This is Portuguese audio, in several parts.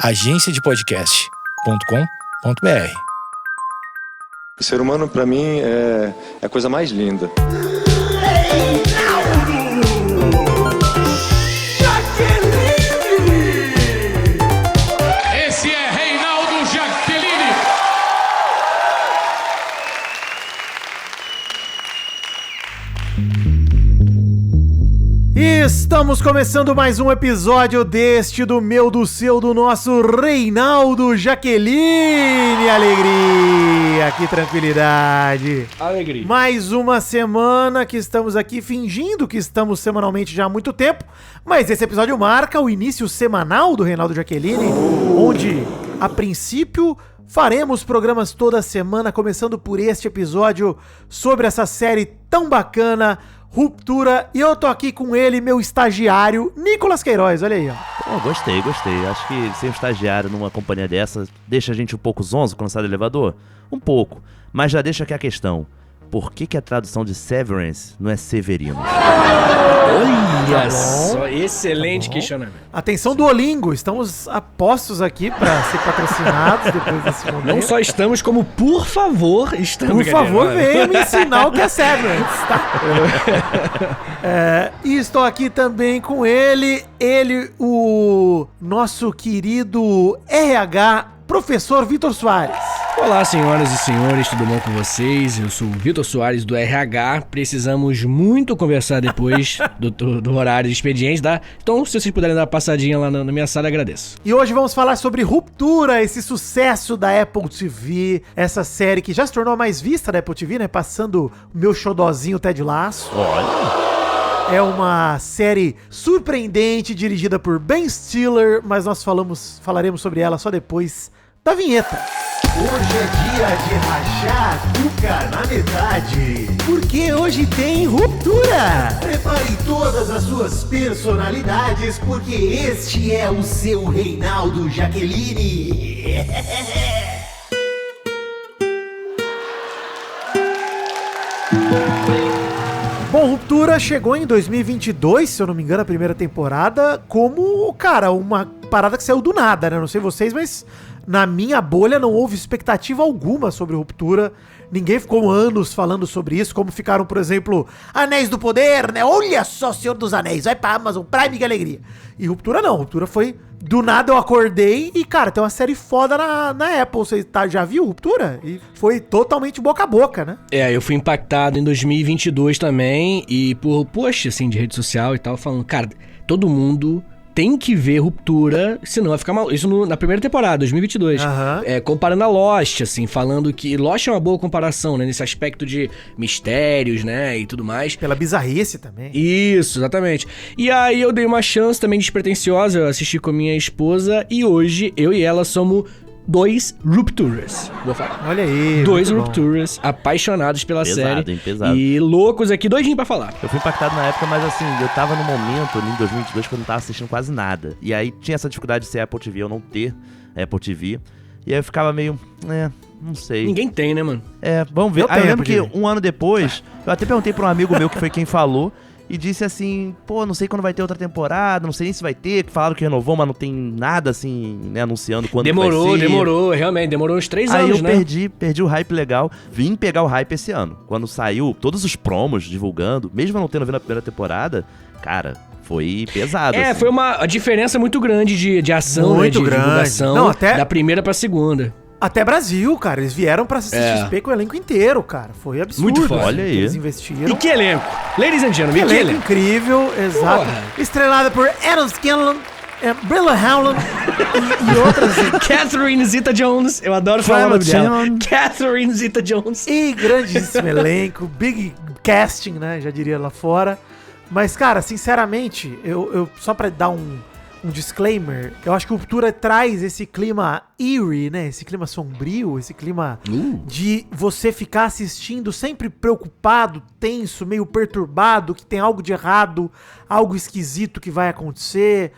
agenciadepodcast.com.br. O ser humano, para mim, é a coisa mais linda. Esse é Reinaldo Jaqueline. Estamos começando mais um episódio do meu, do seu, do nosso Reinaldo Jaqueline. Alegria, que tranquilidade. Alegria. Mais uma semana que estamos aqui fingindo que estamos semanalmente já há muito tempo, mas esse episódio marca o início semanal do Reinaldo Jaqueline, onde, a princípio, faremos programas toda semana, começando por este episódio sobre essa série tão bacana, Ruptura, e eu tô aqui com ele, meu estagiário, Nicolas Queiroz, olha aí, ó. Oh, gostei. Acho que ser um estagiário numa companhia dessa deixa a gente um pouco zonzo quando sai do elevador. Um pouco, mas já deixa aqui a questão. Por que a tradução de Severance não é Severino? Olha só, excelente questionamento. Atenção, Duolingo, estamos apostos aqui pra ser patrocinados depois desse momento. Não só estamos, como por favor estamos. Por favor, venha me ensinar o que é Severance, tá? E estou aqui também com ele, o nosso querido RH, professor Vitor Soares. Olá, senhoras e senhores, tudo bom com vocês? Eu sou o Vitor Soares do RH. Precisamos muito conversar depois do horário de expediente, tá? Então, se vocês puderem dar uma passadinha lá na minha sala, agradeço. E hoje vamos falar sobre Ruptura, esse sucesso da Apple TV, essa série que já se tornou a mais vista da Apple TV, né? Passando o meu xodozinho Ted Lasso. Olha! É uma série surpreendente, dirigida por Ben Stiller, mas nós falaremos sobre ela só depois da vinheta. Hoje é dia de rachar a cuca na metade, porque hoje tem Ruptura. Prepare todas as suas personalidades, porque este é o seu Reinaldo Jaqueline. Bom, Ruptura chegou em 2022, se eu não me engano, a primeira temporada, como, cara, uma parada que saiu do nada, né? Não sei vocês, mas na minha bolha não houve expectativa alguma sobre Ruptura. Ninguém ficou anos falando sobre isso, como ficaram, por exemplo, Anéis do Poder, né? Olha só, Senhor dos Anéis, vai pra Amazon Prime, que alegria. E Ruptura não, Ruptura foi... Do nada eu acordei e, cara, tem uma série foda na Apple. Você já viu Ruptura? E foi totalmente boca a boca, né? Eu fui impactado em 2022 também, e por post, assim, de rede social e tal, falando, cara, todo mundo tem que ver Ruptura, senão vai ficar mal. Isso na primeira temporada, 2022. Comparando a Lost, assim, falando que Lost é uma boa comparação, né? Nesse aspecto de mistérios, né? E tudo mais. Pela bizarrice também. Isso, exatamente. E aí eu dei uma chance também despretensiosa, eu assisti com a minha esposa, e hoje eu e ela somos 2 Rupturas. Vou falar. Olha aí. 2 Rupturas, apaixonados pela série. Hein, pesado. E loucos aqui, doidinho pra falar. Eu fui impactado na época, mas assim, eu tava no momento, ali em 2022, que eu não tava assistindo quase nada. E aí tinha essa dificuldade de ser Apple TV, eu não ter Apple TV. E aí eu ficava meio, não sei. Ninguém tem, né, mano? Vamos ver. Eu Aí eu tenho lembro que Apple TV. um ano depois, eu até perguntei pra um amigo meu que foi quem falou, e disse assim, pô, não sei quando vai ter outra temporada, não sei nem se vai ter, que falaram que renovou, mas não tem nada assim, né, anunciando quando vai ser. Demorou, realmente, demorou uns 3 Aí anos, eu né? perdi o hype legal, vim pegar o hype esse ano. Quando saiu todos os promos divulgando, mesmo eu não tendo visto a primeira temporada, cara, foi pesado. Assim. Foi uma diferença muito grande de ação, Muito né, de grande. divulgação, Não, até- da primeira pra segunda. Até Brasil, cara. Eles vieram pra CCXP com o elenco inteiro, cara. Foi absurdo. Muito foda. Olha que aí. Eles investiram. E que elenco! Ladies and gentlemen, que elenco elenco! incrível, exato. Porra. Estrelada por Adam Scanlon, Bella Howland e outras. Catherine Zeta-Jones, eu adoro falar o nome dela. Clement. Catherine Zeta-Jones. E grandíssimo elenco, big casting, né? Já diria lá fora. Mas, cara, sinceramente, eu só pra dar um disclaimer, eu acho que o Ruptura traz esse clima eerie, né? Esse clima sombrio, esse clima de você ficar assistindo sempre preocupado, tenso, meio perturbado, que tem algo de errado, algo esquisito que vai acontecer.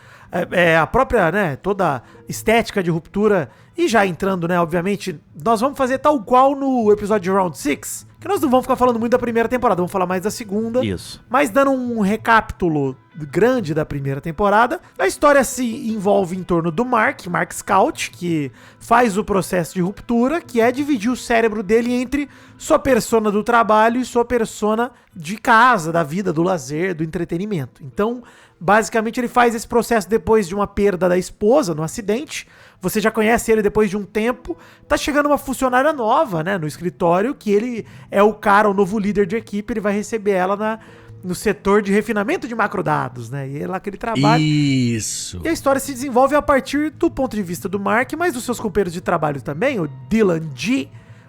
A própria, né, toda estética de Ruptura. E já entrando, né, obviamente, nós vamos fazer tal qual no episódio de Round 6, que nós não vamos ficar falando muito da primeira temporada, vamos falar mais da segunda. Isso. Mas dando um recapitulo grande da primeira temporada. A história se envolve em torno do Mark Scout, que faz o processo de ruptura, que é dividir o cérebro dele entre sua persona do trabalho e sua persona de casa, da vida, do lazer, do entretenimento. Então, basicamente, ele faz esse processo depois de uma perda da esposa, no acidente. Você já conhece ele depois de um tempo. Tá chegando uma funcionária nova, né, no escritório, que ele é o cara, o novo líder de equipe. Ele vai receber ela no setor de refinamento de macrodados, né? E é lá que ele trabalha. Isso. E a história se desenvolve a partir do ponto de vista do Mark, mas dos seus companheiros de trabalho também, o Dylan G.,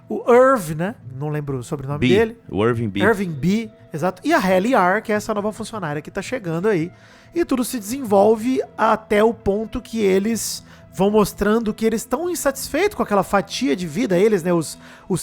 o Irv, né? Não lembro o sobrenome dele. O Irving B. Irving B, exato. E a Halle R., que é essa nova funcionária que tá chegando aí. E tudo se desenvolve até o ponto que eles vão mostrando que eles estão insatisfeitos com aquela fatia de vida, eles, né, os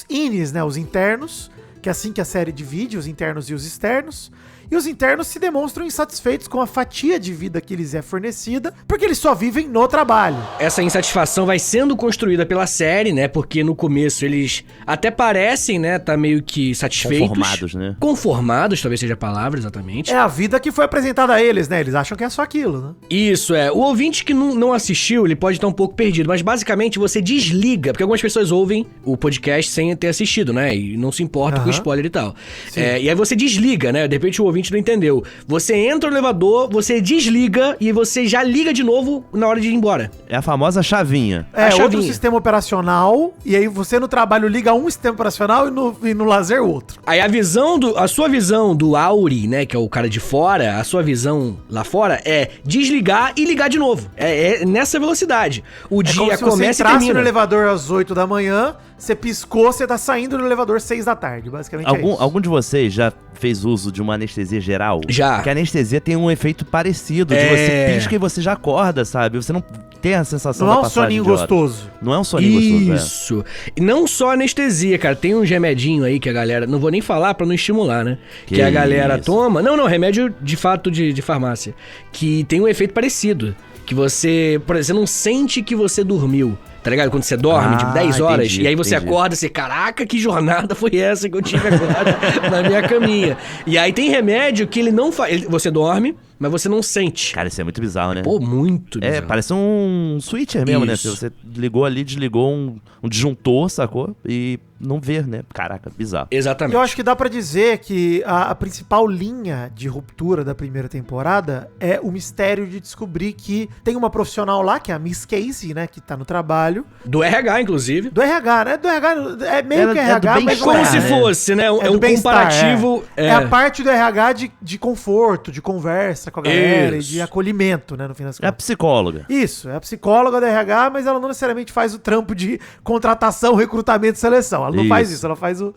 inis, né, os internos, que é assim que a série divide, os internos e os externos. E os internos se demonstram insatisfeitos com a fatia de vida que lhes é fornecida, porque eles só vivem no trabalho. Essa insatisfação vai sendo construída pela série, né? Porque no começo eles até parecem, né, tá meio que satisfeitos. Conformados, né? Conformados, talvez seja a palavra, exatamente. É a vida que foi apresentada a eles, né? Eles acham que é só aquilo, né? Isso, é. O ouvinte que não assistiu, ele pode estar um pouco perdido, mas basicamente você desliga, porque algumas pessoas ouvem o podcast sem ter assistido, né? E não se importa com spoiler e tal. E aí você desliga, né? De repente o ouvinte não entendeu. Você entra no elevador, você desliga e você já liga de novo na hora de ir embora. É a famosa chavinha. É, chavinha. outro sistema operacional, e aí você no trabalho liga um sistema operacional e no lazer outro. Aí a sua visão do Auri, né, que é o cara de fora, a sua visão lá fora é desligar e ligar de novo. É nessa velocidade. O dia como se começa você e entrasse termina. no elevador às 8 da manhã, você piscou, você tá saindo no elevador 6 da tarde, basicamente é isso. Algum de vocês já fez uso de uma anestesia geral? Já. Porque a anestesia tem um efeito parecido, de você pisca e você já acorda, sabe? Você não tem a sensação Não da é um passagem soninho de hora. gostoso. Não é um soninho gostoso, Isso. E não só anestesia, cara. Tem um remedinho aí que a galera... Não vou nem falar pra não estimular, né? Que a galera isso. toma... Não, remédio de fato de farmácia. Que tem um efeito parecido. Que você... Por exemplo, você não sente que você dormiu. Tá ligado? Quando você dorme, tipo, 10 horas, entendi, e aí você entendi. acorda, você, caraca, que jornada foi essa que eu tive agora na minha caminha. E aí tem remédio que ele não faz... Você dorme, mas você não sente. Cara, isso é muito bizarro, né? Pô, muito bizarro. É, parece um switcher mesmo, né? Isso. Se você ligou ali, desligou um disjuntor, sacou? E não vê, né? Caraca, bizarro. Exatamente. Eu acho que dá pra dizer que a principal linha de ruptura da primeira temporada é o mistério de descobrir que tem uma profissional lá, que é a Miss Casey, né? Que tá no trabalho. Do RH, inclusive. Do RH, né? Do RH, é meio Ela que é do RH, mas bem-estar, não Como é, se né? fosse, né? É É do um bem-estar, comparativo. É a parte do RH de conforto, de conversa com a galera e Isso. de acolhimento, né? No fim das É a contas. psicóloga. Isso, é a psicóloga da RH, mas ela não necessariamente faz o trampo de contratação, recrutamento e seleção. Ela não faz isso, ela faz o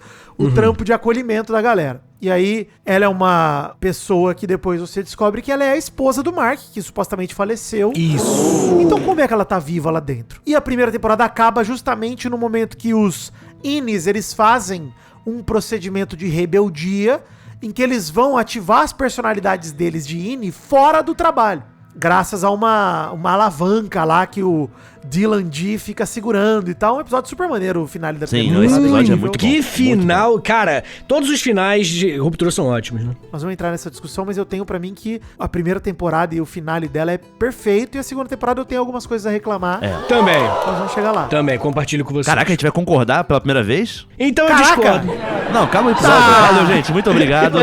trampo de acolhimento da galera. E aí, ela é uma pessoa que depois você descobre que ela é a esposa do Mark, que supostamente faleceu. Isso. Então como é que ela tá viva lá dentro? E a primeira temporada acaba justamente no momento que os Inis, eles fazem um procedimento de rebeldia em que eles vão ativar as personalidades deles de Ini fora do trabalho. Graças a uma alavanca lá que o Dylan G fica segurando e tal. Um episódio super maneiro, o final da Sim, temporada. esse episódio é muito bom. Que final, cara. Todos os finais de Ruptura são ótimos, né? Nós vamos entrar nessa discussão, mas eu tenho pra mim que a primeira temporada e o finale dela é perfeito. E a segunda temporada eu tenho algumas coisas a reclamar. Também. Nós vamos chegar lá. Também, compartilho com você. Caraca, a gente vai concordar pela primeira vez? Então eu Caraca! discordo. Não, calma o episódio. Valeu, gente. Muito obrigado.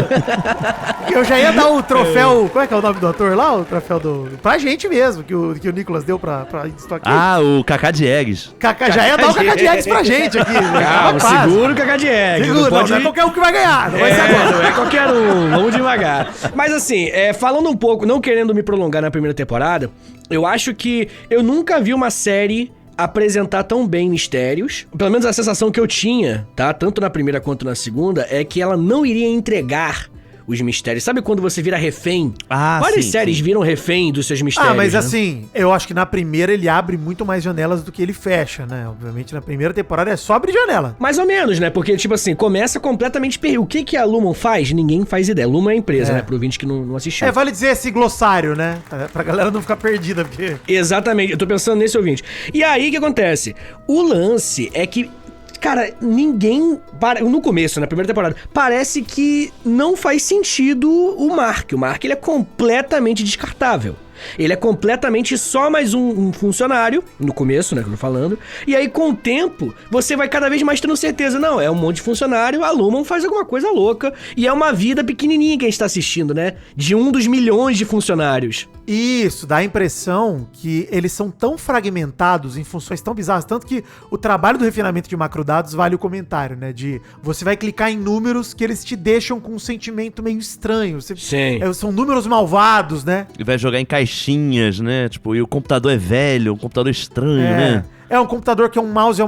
Eu já ia dar o troféu... Como é que é o nome do ator lá? O troféu do... Pra gente mesmo, que o Nicolas deu pra Stock. Ah, o Kaká de Eggs. Kaká já ia dar o Kaká de Eggs pra gente aqui. Calma, segura o Cacá de Egg. Segura, não é qualquer um que vai ganhar. Não vai ser agora. Não é qualquer um, vamos devagar. Mas assim, falando um pouco, não querendo me prolongar na primeira temporada, eu acho que eu nunca vi uma série apresentar tão bem mistérios. Pelo menos a sensação que eu tinha, tá? Tanto na primeira quanto na segunda, é que ela não iria entregar os mistérios. Sabe quando você vira refém? Ah, Várias sim, séries sim. viram refém dos seus mistérios, Ah, mas né? assim, eu acho que na primeira ele abre muito mais janelas do que ele fecha, né? Obviamente na primeira temporada é só abrir janela. Mais ou menos, né? Porque, tipo assim, começa completamente perdido. O que a Lumon faz? Ninguém faz ideia. Lumon é a empresa, né? Pro ouvinte que não assistiu. Vale dizer esse glossário, né? Pra galera não ficar perdida, porque... Exatamente, eu tô pensando nesse ouvinte. E aí, o que acontece? O lance é que Cara, ninguém... No começo, na primeira temporada, parece que não faz sentido o Mark. O Mark, ele é completamente descartável. Ele é completamente só mais um funcionário, no começo, né, que eu tô falando. E aí, com o tempo, você vai cada vez mais tendo certeza. Não, é um monte de funcionário, a Lumon faz alguma coisa louca. E é uma vida pequenininha que a gente tá assistindo, né? De um dos milhões de funcionários. Isso, dá a impressão que eles são tão fragmentados em funções tão bizarras, tanto que o trabalho do refinamento de macrodados vale o comentário, né? De você vai clicar em números que eles te deixam com um sentimento meio estranho. Sim. São números malvados, né? E vai jogar em caixinhas, né? Tipo, e o computador é velho, um computador estranho, né? É um computador que é um mouse,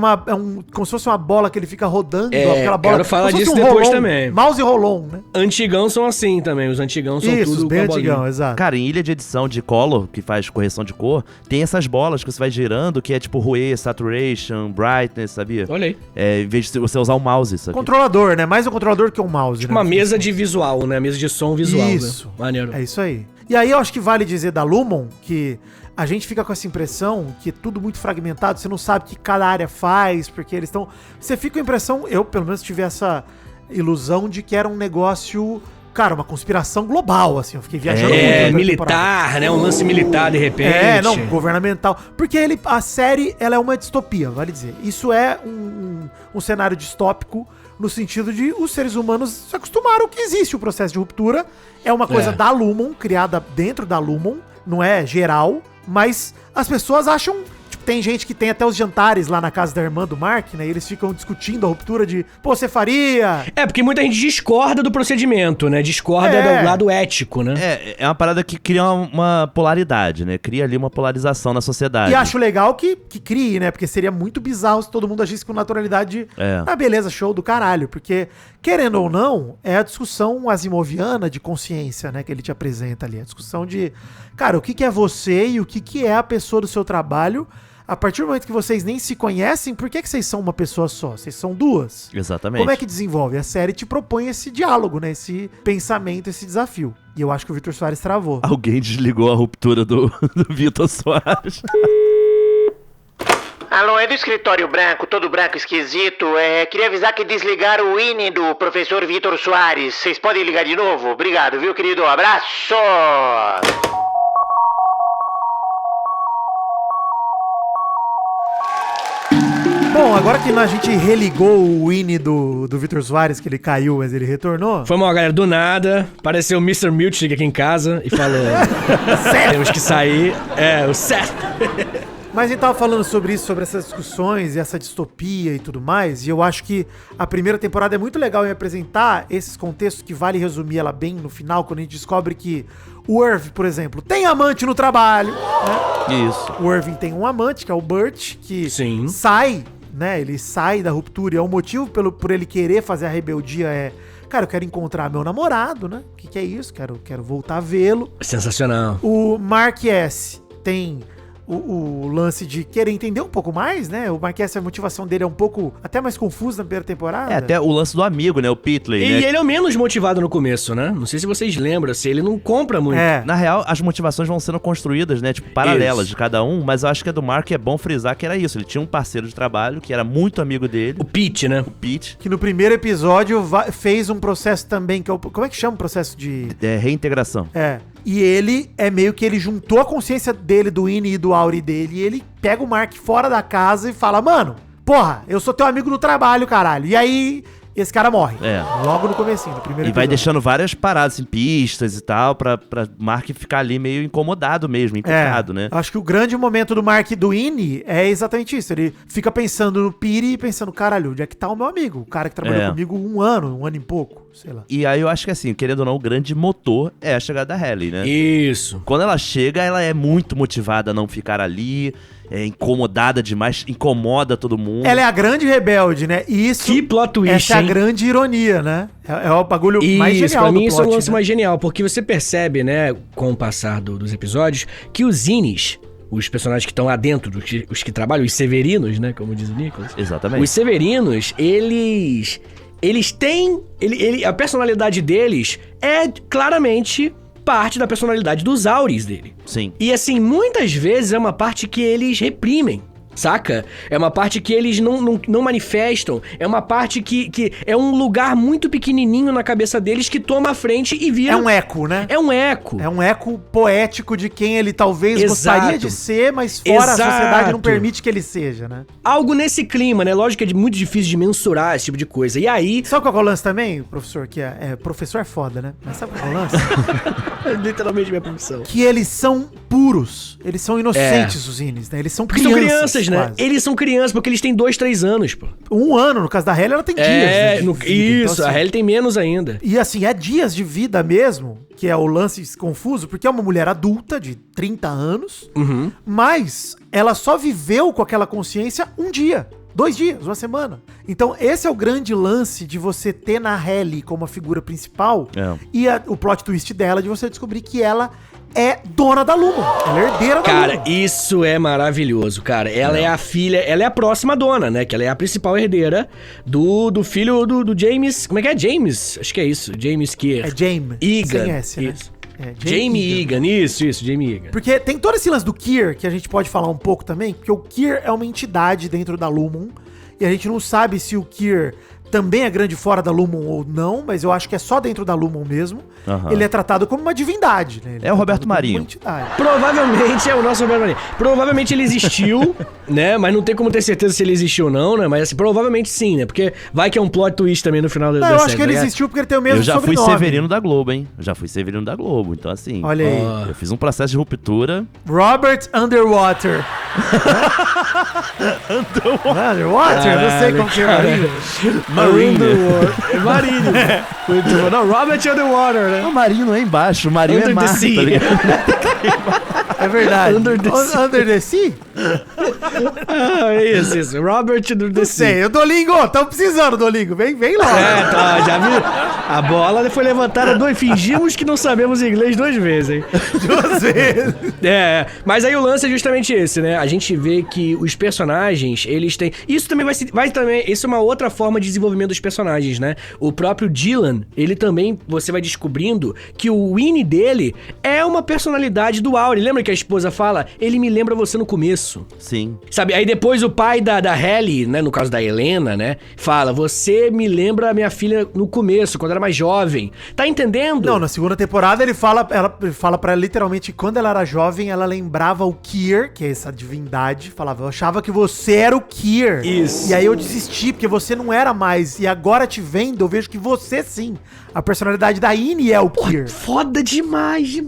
como se fosse uma bola que ele fica rodando. Aquela bola, quero falar como se disso fosse depois rolon, também. Mouse e rolon, né? Antigão são assim também, os antigão são Isso, tudo bem com a bolinha. antigão, exato. Cara, em ilha de edição de color, que faz correção de cor, tem essas bolas que você vai girando, que é tipo Hue, Saturation, Brightness, sabia? Olha aí. Em vez de você usar o mouse, sabe? Controlador, né? Mais um controlador que um mouse, Tipo né? uma mesa de visual, né? Mesa de som visual, Isso. né? Maneiro. É isso aí. E aí eu acho que vale dizer da Lumon que a gente fica com essa impressão que é tudo muito fragmentado, você não sabe o que cada área faz, porque eles estão... Você fica com a impressão, eu pelo menos tive essa ilusão de que era um negócio, cara, uma conspiração global, assim, eu fiquei viajando muito. na primeira Militar, temporada. né? Um lance militar, de repente. Governamental. Porque a série, ela é uma distopia, vale dizer. Isso é um cenário distópico no sentido de os seres humanos se acostumaram que existe o processo de ruptura. É uma coisa da Lumon, criada dentro da Lumon, não é geral, mas as pessoas acham... Tipo, tem gente que tem até os jantares lá na casa da irmã do Mark, né? E eles ficam discutindo a ruptura de, pô, você faria... Porque muita gente discorda do procedimento, né? Discorda do lado ético, né? É uma parada que cria uma polaridade, né? Cria ali uma polarização na sociedade. E acho legal que crie, né? Porque seria muito bizarro se todo mundo agisse com naturalidade. Beleza, show do caralho. Porque, querendo ou não, é a discussão asimoviana de consciência, né? Que ele te apresenta ali. A discussão de, cara, o que é você e o que é a pessoa do seu trabalho. A partir do momento que vocês nem se conhecem, por que vocês são uma pessoa só? Vocês são duas. Exatamente. Como é que desenvolve? A série te propõe esse diálogo, né? Esse pensamento, esse desafio. E eu acho que o Vitor Soares travou. Alguém desligou a ruptura do Vitor Soares. Alô, é do escritório branco, todo branco esquisito. Queria avisar que desligaram o INE do professor Vitor Soares. Vocês podem ligar de novo? Obrigado, viu, querido? Abraço! Bom, agora que a gente religou o INE do Vitor Soares, que ele caiu, mas ele retornou. Foi mal, galera, do nada, apareceu o Mr. Miltic aqui em casa e falou, temos que sair. O Seth. Mas a gente tava falando sobre isso, sobre essas discussões e essa distopia e tudo mais, e eu acho que a primeira temporada é muito legal em apresentar esses contextos que vale resumir ela bem no final, quando a gente descobre que o Irv, por exemplo, tem amante no trabalho, né? Isso. O Irving tem um amante, que é o Burt, que Sim. sai, né? Ele sai da ruptura e é o motivo por ele querer fazer a rebeldia cara, eu quero encontrar meu namorado, né? O que é isso? Quero voltar a vê-lo. Sensacional. O Mark S. tem o lance de querer entender um pouco mais, né? O Mark S., a motivação dele é um pouco até mais confusa na primeira temporada. Até o lance do amigo, né? O Pitley, E né? ele é o menos motivado no começo, né? Não sei se vocês lembram, assim, ele não compra muito. Na real, as motivações vão sendo construídas, né? Tipo, paralelas de cada um, mas eu acho que a do Mark é bom frisar que era isso. Ele tinha um parceiro de trabalho que era muito amigo dele. O Pete, né? O Pete. Que no primeiro episódio fez um processo também, que é como é que chama o processo de... Reintegração. E ele meio que ele juntou a consciência dele, do INE e do Auri dele, e ele pega o Mark fora da casa e fala, mano, porra, eu sou teu amigo do trabalho, caralho. E aí, esse cara morre. Logo no comecinho, no primeiro E vai episódio. deixando várias paradas, assim, pistas e tal, pra Mark ficar ali meio incomodado mesmo, encucado, né? Acho que o grande momento do Mark e do INE é exatamente isso. Ele fica pensando no Piri e pensando, caralho, onde é que tá o meu amigo? O cara que trabalhou comigo um ano e pouco, sei lá. E aí eu acho que assim, querendo ou não, o grande motor é a chegada da Halle, né? Isso. Quando ela chega, ela é muito motivada a não ficar ali, é incomodada demais, incomoda todo mundo. Ela é a grande rebelde, né? E isso, Que plot twist, essa é a hein? grande ironia, né? É o bagulho mais Isso, genial pra do mim plot, isso é um lance né? mais genial, porque você percebe, né, com o passar dos episódios, que os Inis, os personagens que estão lá dentro, os que trabalham, os Severinos, né, como diz o Nicholas. Exatamente. Os Severinos, eles têm... a personalidade deles é claramente parte da personalidade dos Auris dele. Sim. E assim, muitas vezes é uma parte que eles reprimem. saca? É uma parte que eles não manifestam, é uma parte que é um lugar muito pequenininho na cabeça deles que toma a frente e vira... É um eco, né? É um eco. É um eco poético de quem ele talvez Exato. gostaria de ser, mas fora Exato. a sociedade não permite que ele seja, né? Algo nesse clima, né? Lógico que é muito difícil de mensurar esse tipo de coisa. E aí... Sabe qual é o lance também, professor? Que professor é foda, né? Mas sabe qual é o lance? É literalmente minha profissão. Que eles são puros. Eles são inocentes, os Inis, né? Eles são Porque crianças. são crianças, né? quase. Eles são crianças porque eles têm 2, 3 anos, pô. 1 ano, no caso da Halle, ela tem dias. Né, de vida. Isso, Então, a assim, Halle tem menos ainda. E assim, é dias de vida mesmo, que é o lance confuso, porque é uma mulher adulta de 30 anos, mas ela só viveu com aquela consciência um dia. 2 dias, 1 semana. Então, esse é o grande lance de você ter na Halle como a figura principal e o plot twist dela de você descobrir que ela é dona da Lumon. Ela é herdeira da Cara, Lumon. isso é maravilhoso, cara. Ela é a filha, ela é a próxima dona, né? Que ela é a principal herdeira do filho do James. Como é que é? James? Acho que é isso. James Keir. É Jaime. Egan. Sem S, né? Isso. É, Jaime Egan. Isso, Jaime Egan. Porque tem todo esse lance do Keir, que a gente pode falar um pouco também, porque o Keir é uma entidade dentro da Lumon, e a gente não sabe se o Keir também é grande fora da Lumon ou não, mas eu acho que é só dentro da Lumon mesmo. Ele é tratado como uma divindade, né? Ele É o Roberto tratado como Marinho. uma entidade. Provavelmente é o nosso Roberto Marinho. Provavelmente ele existiu, né? Mas não tem como ter certeza se ele existiu ou não, né? Mas assim, provavelmente sim, né? Porque vai que é um plot twist também no final da Não, série. eu acho que ele existiu porque ele tem o mesmo Eu já fui sobrenome. Severino da Globo, hein? Já fui Severino da Globo, então assim... Olha aí. Eu fiz um processo de ruptura. Robert Underwater. Underwater? Não sei como que é Marinho. Marinho. Muito bom. Não, Robert Underwater, né? O Marinho não é embaixo, o Marinho Under é the mar, sea. tá ligado? É verdade. Under the sea. Under the Sea? Isso. Robert Under the Não sea. sei. Dolingo, tamo precisando, Dolingo. Vem logo. Tá, já viu? A bola foi levantada fingimos que não sabemos inglês 2 vezes, hein? 2 vezes. Mas aí o lance é justamente esse, né? A gente vê que os personagens, eles têm... Isso também vai também... Isso é uma outra forma de desenvolvimento dos personagens, né? O próprio Dylan, ele também, você vai descobrindo que o Winnie dele é uma personalidade do Auri. Lembra que a esposa fala? Ele me lembra você no começo. Sim. Sabe? Aí depois o pai da Halle, né? No caso da Helena, né? Fala, você me lembra a minha filha no começo, quando era mais jovem. Tá entendendo? Não, na segunda temporada ele fala pra ela literalmente que quando ela era jovem, ela lembrava o Keir, que é essa divindade, falava, eu achava que você era o Keir. Isso. E aí eu desisti, porque você não era mais. E agora te vendo, eu vejo que você sim. A personalidade da Innie é o Keir. Foda demais.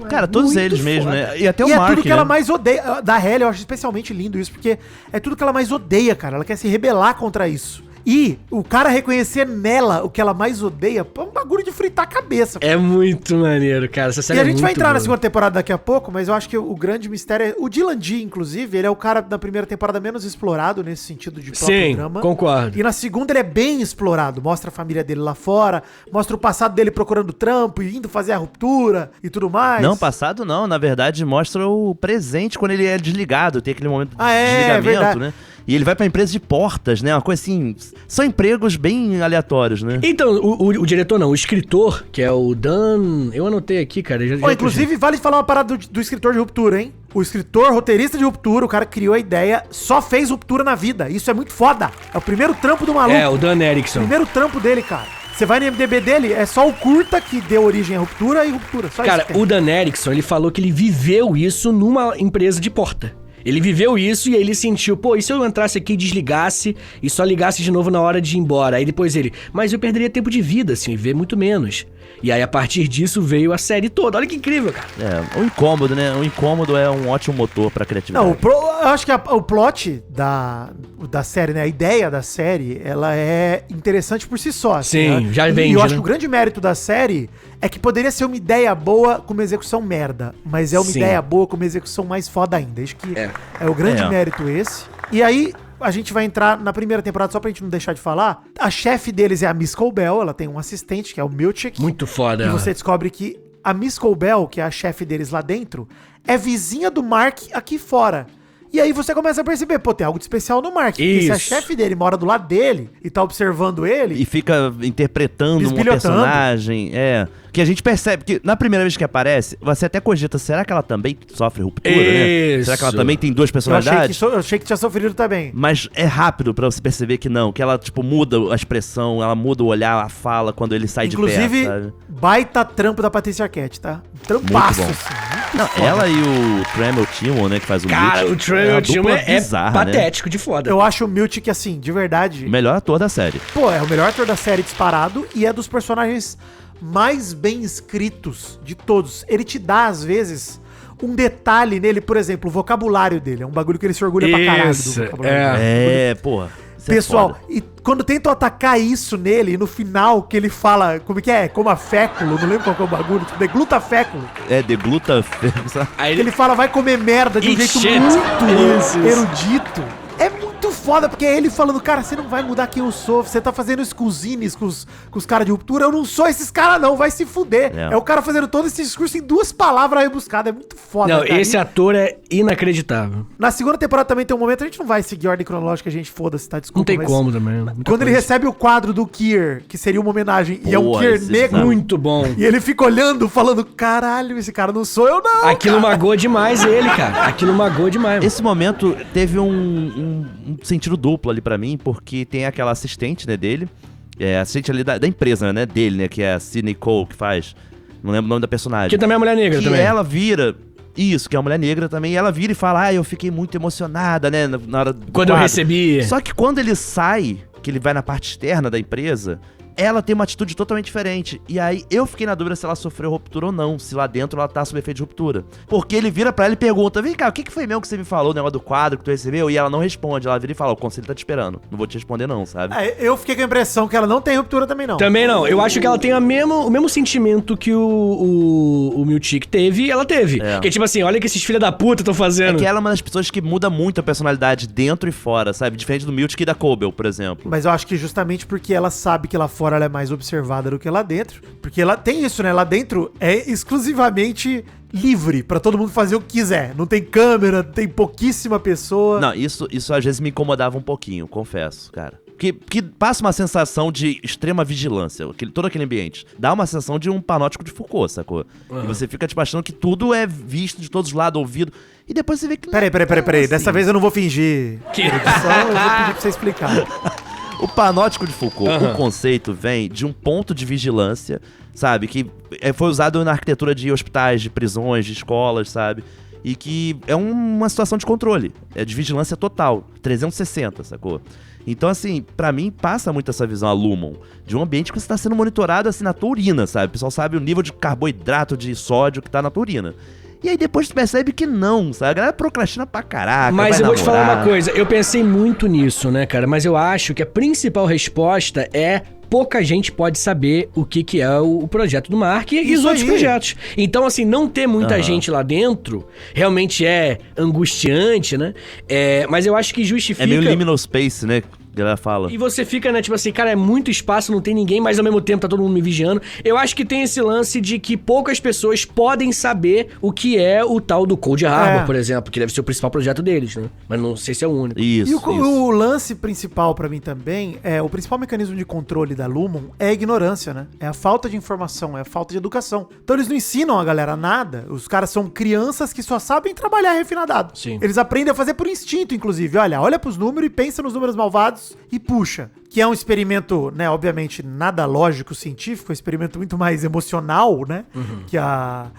Cara, todos Muito eles mesmo, foda. né? E até E o é Mark, tudo que né? ela mais odeia. Da Halle, eu acho especialmente lindo isso, porque é tudo que ela mais odeia, cara. Ela quer se rebelar contra isso. E o cara reconhecer nela o que ela mais odeia, é um bagulho de fritar a cabeça. É muito maneiro, cara. Essa série E a é gente vai muito entrar na boa. segunda temporada daqui a pouco, mas eu acho que o grande mistério é... O Dylan Dee, inclusive, ele é o cara da primeira temporada menos explorado nesse sentido de próprio Sim, drama. concordo. E na segunda ele é bem explorado. Mostra a família dele lá fora, mostra o passado dele procurando trampo e indo fazer a ruptura e tudo mais. Não, passado não. Na verdade, mostra o presente quando ele é desligado. Tem aquele momento de desligamento, verdade. né? E ele vai pra empresa de portas, né? Uma coisa assim... São empregos bem aleatórios, né? Então, o diretor não, o escritor, que é o Dan... Eu anotei aqui, cara. Inclusive, vale falar uma parada do escritor de Ruptura, hein? O escritor, roteirista de Ruptura, o cara que criou a ideia, só fez Ruptura na vida. Isso é muito foda. É o primeiro trampo do maluco. É, o Dan Erickson. Primeiro trampo dele, cara. Você vai no MDB dele, é só o curta que deu origem à Ruptura e Ruptura. Só Cara, isso que tem. o Dan Erickson, ele falou que ele viveu isso numa empresa de porta. Ele viveu isso e aí ele sentiu, pô, e se eu entrasse aqui e desligasse e só ligasse de novo na hora de ir embora? Aí depois ele, mas eu perderia tempo de vida, assim, viver muito menos. E aí a partir disso veio a série toda. Olha que incrível, cara. É, o incômodo, né? O incômodo é um ótimo motor pra criatividade. Não, eu acho que o plot da série, né? A ideia da série, ela é interessante por si só. Sim, né? já E vende, eu acho né? que o grande mérito da série é que poderia ser uma ideia boa com uma execução merda. Mas é uma Sim. ideia boa com uma execução mais foda ainda. Acho que é o grande É. mérito esse. E aí... A gente vai entrar na primeira temporada, só pra gente não deixar de falar. A chefe deles é a Miss Colbell, ela tem um assistente, que é o Milchick. Muito foda. E ela. você descobre que a Miss Colbell, que é a chefe deles lá dentro, é vizinha do Mark aqui fora. E aí você começa a perceber, pô, tem algo de especial no Mark. Porque se a chefe dele mora do lado dele e tá observando ele... E fica interpretando uma personagem, que a gente percebe que na primeira vez que aparece, você até cogita, será que ela também sofre ruptura, né? Será que ela também tem duas personalidades? Eu achei que tinha sofrido também. Mas é rápido pra você perceber que não, que ela, tipo, muda a expressão, ela muda o olhar, a fala quando ele sai de perto, inclusive, baita trampo da Patrícia Arquette, tá? Trampaço, muito bom. assim. Não, ela e o Tremel Tillman, né, que faz o Miltic. Cara, o Tremel Tillman é bizarra, patético, de foda. Eu acho o Miltic, assim, de verdade... O melhor ator da série. Pô, é o melhor ator da série disparado e é dos personagens mais bem escritos de todos. Ele te dá, às vezes, um detalhe nele, por exemplo, o vocabulário dele. É um bagulho que ele se orgulha pra caralho do vocabulário. Porra. Pessoal, e quando tentam atacar isso nele, no final, que ele fala, como que é? Como a féculo, não lembro qual que é o bagulho, tipo, deglutaféculo. Deglutaféculo. Aí ele fala, vai comer merda de um jeito muito erudito. É muito foda, porque é ele falando, cara, você não vai mudar quem eu sou, você tá fazendo isso com os zines, com os caras de ruptura, eu não sou esses caras não, vai se fuder. É o cara fazendo todo esse discurso em 2 palavras rebuscadas, é muito foda. Não, cara. esse ator é inacreditável. Na segunda temporada também tem um momento, a gente não vai seguir a ordem cronológica, a gente foda-se, tá? Desculpa, não tem como também. Quando ele recebe o quadro do Kier, que seria uma homenagem, e é um Kier negro. Muito bom. E ele fica olhando, falando, caralho, esse cara não sou eu não, Aquilo magoou demais ele, cara. Aquilo magoou demais. Esse momento teve um sentido duplo ali pra mim, porque tem aquela assistente, né, dele, assistente ali da empresa, né, dele, né, que é a Sidney Cole, que faz, não lembro o nome da personagem. Que também é mulher negra, também. E ela vira, isso, que é uma mulher negra também, e ela vira e fala, eu fiquei muito emocionada, né, na hora do quando eu recebi. Só que quando ele sai, que ele vai na parte externa da empresa, ela tem uma atitude totalmente diferente. E aí eu fiquei na dúvida se ela sofreu ruptura ou não, se lá dentro ela tá sob efeito de ruptura. Porque ele vira pra ela e pergunta, vem cá, o que foi mesmo que você me falou, o negócio do quadro que tu recebeu? E ela não responde, ela vira e fala, o conselho tá te esperando, não vou te responder não, sabe? Eu fiquei com a impressão que ela não tem ruptura também não. Também não, eu acho que ela tem o mesmo sentimento que o Miltic teve, ela teve. Que é tipo assim, olha o que esses filha da puta estão fazendo. É que ela é uma das pessoas que muda muito a personalidade dentro e fora, sabe? Diferente do Miltic e da Cobel, por exemplo. Mas eu acho que justamente porque ela sabe que lá fora ela é mais observada do que lá dentro, porque ela tem isso, né? Lá dentro é exclusivamente livre pra todo mundo fazer o que quiser. Não tem câmera, tem pouquíssima pessoa. Não, isso às vezes me incomodava um pouquinho, confesso, cara. Que passa uma sensação de extrema vigilância, todo aquele ambiente. Dá uma sensação de um panóptico de Foucault, sacou? E você fica tipo achando que tudo é visto de todos os lados, ouvido. E depois você vê que... Peraí. Assim. Dessa vez eu não vou fingir. Edição, eu vou pedir pra você explicar. O panóptico de Foucault, o conceito vem de um ponto de vigilância, sabe? Que foi usado na arquitetura de hospitais, de prisões, de escolas, sabe? E que é uma situação de controle, é de vigilância total, 360, sacou? Então, assim, pra mim, passa muito essa visão a Lumon, de um ambiente que você tá sendo monitorado, assim, na tua urina, sabe? O pessoal sabe o nível de carboidrato, de sódio que tá na tua urina. E aí depois tu percebe que não, sabe? A galera procrastina pra caraca. Mas eu vou te falar uma coisa, eu pensei muito nisso, né, cara? Mas eu acho que a principal resposta é pouca gente pode saber o que é o projeto do Mark e os outros projetos. Então, assim, não ter muita gente lá dentro realmente é angustiante, né? Mas eu acho que justifica... É meio liminal space, né? Ela fala. E você fica, né, tipo assim, cara, é muito espaço, não tem ninguém, mas ao mesmo tempo tá todo mundo me vigiando. Eu acho que tem esse lance de que poucas pessoas podem saber o que é o tal do Cold Harbor, por exemplo, que deve ser o principal projeto deles, né? Mas não sei se é o único. Isso, o lance principal pra mim também o principal mecanismo de controle da Lumon é a ignorância, né? É a falta de informação, é a falta de educação. Então eles não ensinam a galera nada, os caras são crianças que só sabem trabalhar refinadado. Sim. Eles aprendem a fazer por instinto, inclusive. Olha pros números e pensa nos números malvados e puxa. Que é um experimento, né, obviamente nada lógico, científico, é um experimento muito mais emocional, né, que a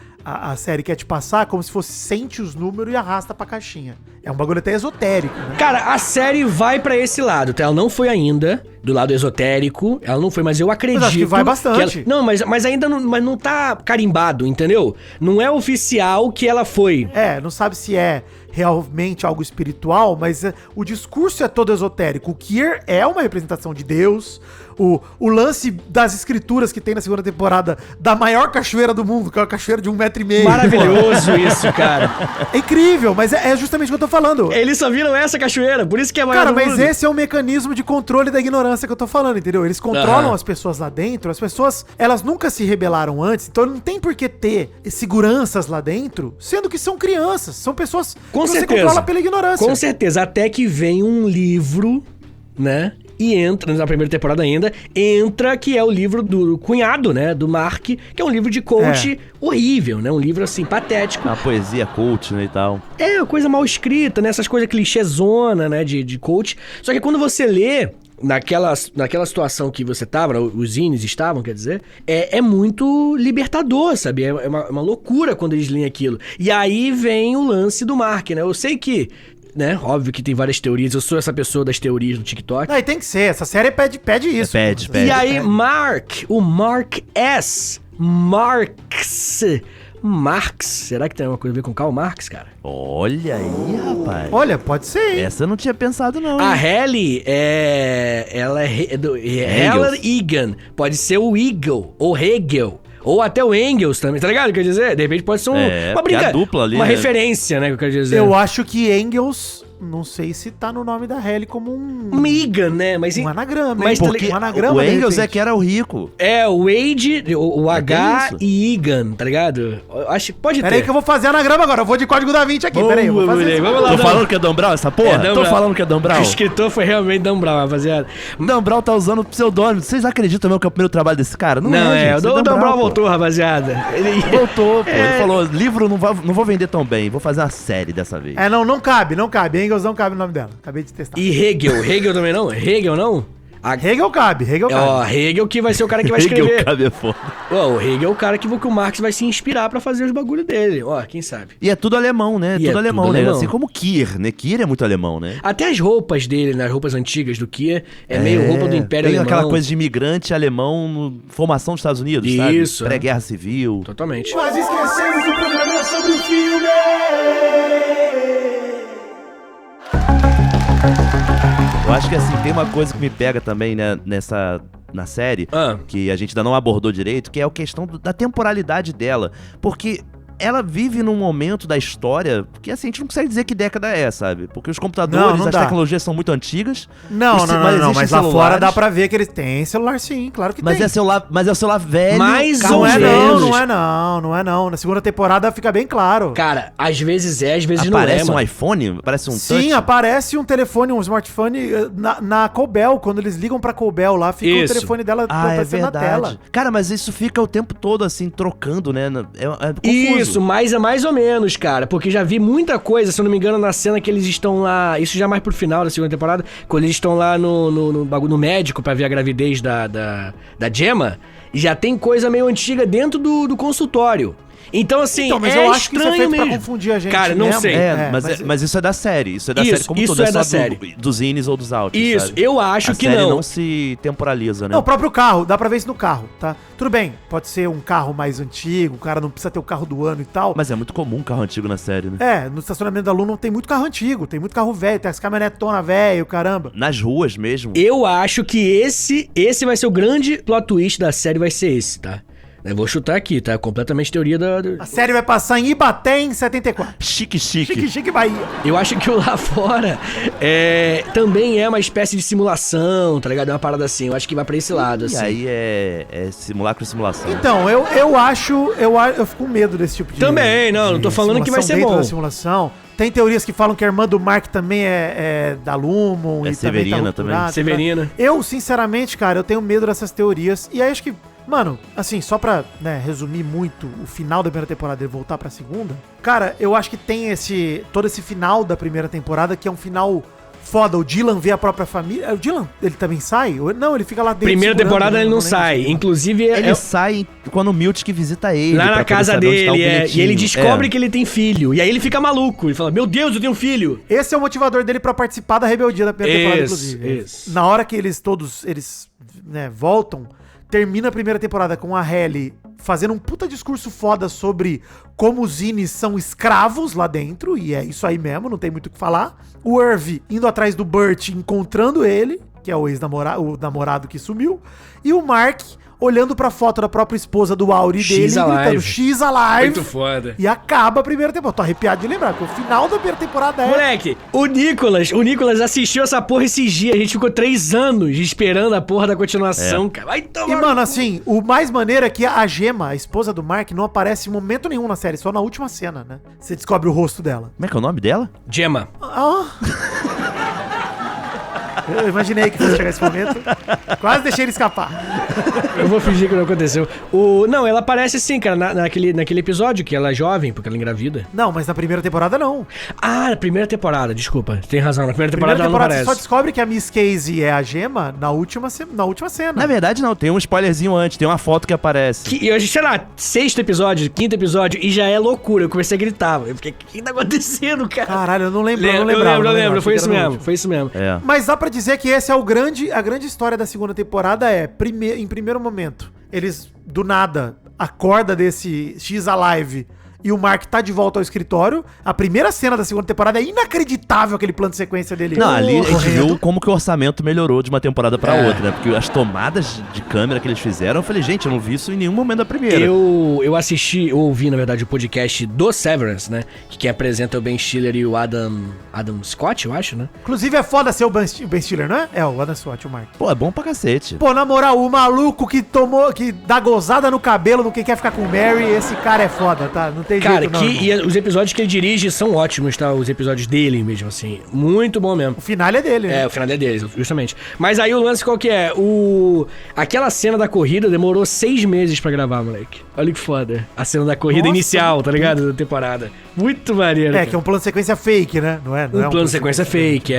série quer te passar, como se fosse sente os números e arrasta pra caixinha. É um bagulho até esotérico, né? Cara, a série vai pra esse lado, tá? Ela não foi ainda do lado esotérico, ela não foi, mas eu acredito... Mas acho que vai bastante. Não, mas ainda não tá carimbado, entendeu? Não é oficial que ela foi. Não sabe se é realmente algo espiritual, mas o discurso é todo esotérico. O Kier é uma representação de Deus. O lance das escrituras que tem na segunda temporada da maior cachoeira do mundo, que é uma cachoeira de 1,80 1,5 m. Maravilhoso isso, cara. É incrível, mas é justamente o que eu tô falando. Eles só viram essa cachoeira, por isso que é maior Cara, do mas mundo. esse é o mecanismo de controle da ignorância que eu tô falando, entendeu? Eles controlam as pessoas lá dentro, as pessoas, elas nunca se rebelaram antes, então não tem por que ter seguranças lá dentro, sendo que são crianças, são pessoas Com que certeza. você controla pela ignorância. Com certeza, até que vem um livro, né? E entra, na primeira temporada ainda, que é o livro do cunhado, né? Do Mark, que é um livro de coach horrível, né? Um livro, assim, patético. Uma poesia coach, né, e tal. É, uma coisa mal escrita, né? Essas coisas clichêzona, né? De coach. Só que quando você lê, naquela situação que você tava, os zines estavam, quer dizer, é muito libertador, sabe? É uma loucura quando eles leem aquilo. E aí vem o lance do Mark, né? Eu sei que, né? Óbvio que tem várias teorias. Eu sou essa pessoa das teorias do TikTok. Não, e tem que ser. Essa série pede isso. Pede. E aí, o Mark S. Marx. Será que tem alguma coisa a ver com Karl Marx, cara? Olha aí, rapaz. Olha, pode ser, hein? Essa eu não tinha pensado, não. A hein? Halle ela é Helen Egan. Pode ser o Eagle ou Hegel. Ou até o Engels também, tá ligado? Quer dizer, de repente pode ser uma porque a dupla ali, uma né? referência, né? Que eu quero dizer. Eu acho que Engels, não sei se tá no nome da Halle como um Egan, né? Mas um anagrama, mas hein? Porque um anagrama, o de Engels repente. é que era o rico. é o Wade, o H isso? e Egan, tá ligado? Eu acho que pode ter. Peraí que eu vou fazer anagrama agora. Eu vou de código da 20 aqui. Peraí, eu vou fazer moleque, isso. vamos lá. Tô Dan. falando que é Dan Brown essa porra? Dan Tô Brown. falando que é Dan Brown. O escritor foi realmente Dan Brown, rapaziada. Dan Brown tá usando pseudônimo. Vocês acreditam mesmo que é o primeiro trabalho desse cara? Não, gente, o Dan Brown pô. voltou, rapaziada. Ele Voltou, pô. Ele falou, livro não vou vender tão bem. Vou fazer uma série dessa vez. Não cabe. Engels não cabe o nome dela. Acabei de testar. E Hegel também não? Hegel não? Hegel cabe. Ó, Hegel que vai ser o cara que vai Hegel escrever. cabe é foda. Ó, o Hegel é o cara que o Marx vai se inspirar pra fazer os bagulho dele. Ó, quem sabe. E é tudo alemão, né? E é Tudo alemão, tudo né? alemão. Assim como Kier, né? Kier é muito alemão, né? Até as roupas dele, né? As roupas antigas do Kier, é meio roupa do Império tem Alemão. aquela coisa de imigrante alemão, formação dos Estados Unidos, sabe? Isso, é. Pré-guerra civil. Totalmente. Mas esquecemos o programa sobre o filme! Eu acho que assim, tem uma coisa que me pega também, né, na série, que a gente ainda não abordou direito, que é a questão da temporalidade dela. Porque ela vive num momento da história que, assim, a gente não consegue dizer que década é, sabe? Porque os computadores, não as dá. tecnologias são muito antigas. Não, mas lá fora celulares. dá pra ver que eles têm celular sim, claro que Mas tem. é o celular velho. Mais carro ou Não é menos. não. Na segunda temporada fica bem claro. Cara, às vezes às vezes Aparece não é, um mano. iPhone? Aparece um Sim, touch? aparece um telefone, um smartphone na Cobel. Quando eles ligam pra Cobel lá, fica Isso. o telefone dela Ah, é aparecendo na verdade. tela. Cara, mas isso fica o tempo todo, assim, trocando, né? É confuso. Isso, mas é mais ou menos, cara. Porque já vi muita coisa, se eu não me engano, na cena que eles estão lá. Isso já mais pro final da segunda temporada. Quando eles estão lá no bagulho no médico pra ver a gravidez da Gemma. Já tem coisa meio antiga dentro do consultório. Então, assim, Então, mas é eu acho que isso é estranho feito pra mesmo. confundir a gente Cara, não mesmo. sei. Mas isso é da série. Isso é da Isso, série como isso todo. é da só série. dos ines ou dos outs. Isso, sabe? eu acho a que série não. não se temporaliza, né? Não, o próprio carro, dá pra ver isso no carro, tá? Tudo bem, pode ser um carro mais antigo, o cara não precisa ter o carro do ano e tal. Mas é muito comum carro antigo na série, né? No estacionamento da Luna tem muito carro antigo, tem muito carro velho, tem as caminhonetonas velho, caramba. Nas ruas mesmo. Eu acho que esse vai ser o grande plot twist da série, vai ser esse, tá? Eu vou chutar aqui, tá? Completamente teoria da... A série vai passar em Ibaté em 74. Chique. Chique Bahia. Eu acho que o lá fora também é uma espécie de simulação, tá ligado? É uma parada assim, eu acho que vai pra esse lado, E assim. aí é simulacro e simulação. Então, eu fico com medo desse tipo de... Também, não tô falando que vai simulação ser dentro bom. da simulação. Tem teorias que falam que a irmã do Mark também é da Lumon. É e Severina também. Tá Severina. Eu, sinceramente, cara, eu tenho medo dessas teorias. E aí acho que, mano, assim, só pra resumir muito o final da primeira temporada e voltar pra segunda. Cara, eu acho que tem todo esse final da primeira temporada que é um final foda. O Dylan vê a própria família. O Dylan, ele também sai? Não, ele fica lá dentro. Primeira segurando, temporada né? ele não lembro sai. disso. Inclusive, Ele sai quando o Miltic visita ele. lá pra na poder casa saber onde tá o dele, e bilhetinho. ele descobre que ele tem filho. E aí ele fica maluco. Ele fala, meu Deus, eu tenho um filho. Esse é o motivador dele pra participar da rebeldia da primeira temporada, Isso, inclusive. isso. Na hora que eles voltam, termina a primeira temporada com a Halle fazendo um puta discurso foda sobre como os Ines são escravos lá dentro, e é isso aí mesmo, não tem muito o que falar. O Irv indo atrás do Burt, encontrando ele, que é o ex-namorado, o namorado que sumiu, e o Mark olhando pra foto da própria esposa do Auri dele e She's alive. gritando She's alive. Muito foda. E acaba a primeira temporada. Tô arrepiado de lembrar, porque o final da primeira temporada é... Moleque, o Nicolas assistiu essa porra esses dias. A gente ficou 3 anos esperando a porra da continuação, cara. Vai tomar. E, mano, assim, o mais maneiro é que a Gemma, a esposa do Mark, não aparece em momento nenhum na série, só na última cena, né? Você descobre o rosto dela. Como é que é o nome dela? Gemma. Ah. Eu imaginei que fosse chegar esse momento. Quase deixei ele escapar. Eu vou fingir que não aconteceu. Não, ela aparece sim, cara, naquele episódio que ela é jovem, porque ela é engravida. Não, mas na primeira temporada não. Ah, na primeira temporada, desculpa. Tem razão, na primeira temporada ela não você aparece. só descobre que a Miss Casey é a Gemma na última cena. Na verdade, não. Tem um spoilerzinho antes. Tem uma foto que aparece. E eu, sei lá, 6º episódio, 5º episódio, e já é loucura. Eu comecei a gritar. Eu fiquei, o que tá acontecendo, cara? Caralho, eu não lembro. Eu lembro. Foi isso mesmo. É. Mas dá pra dizer que esse é a grande história da segunda temporada em primeiro momento, eles do nada acorda desse X Alive e o Mark tá de volta ao escritório. A primeira cena da segunda temporada é inacreditável, aquele plano de sequência dele. Não, ali a gente correndo. viu como que o orçamento melhorou de uma temporada pra outra, né? Porque as tomadas de câmera que eles fizeram, eu falei, gente, eu não vi isso em nenhum momento da primeira. Eu ouvi, na verdade, o podcast do Severance, né? Que quem apresenta é o Ben Stiller e o Adam Scott, eu acho, né? Inclusive é foda ser o Ben Stiller, não é? É, o Adam Scott, o Mark. Pô, é bom pra cacete. Pô, na moral, o maluco que dá gozada no cabelo do que quer ficar com o Mary, esse cara é foda, tá? Não tem Cara, jeito não. e os episódios que ele dirige são ótimos, tá? Os episódios dele mesmo, assim. Muito bom mesmo. O final é dele, né? É, o final é dele, justamente. Mas aí o lance qual que é? Aquela cena da corrida demorou 6 meses pra gravar, moleque. Olha que foda. A cena da corrida Nossa, inicial, tá ligado? Da temporada. Muito maneiro, É, cara. que é um plano de sequência fake, né? Não é? Não é Um plano de sequência fake,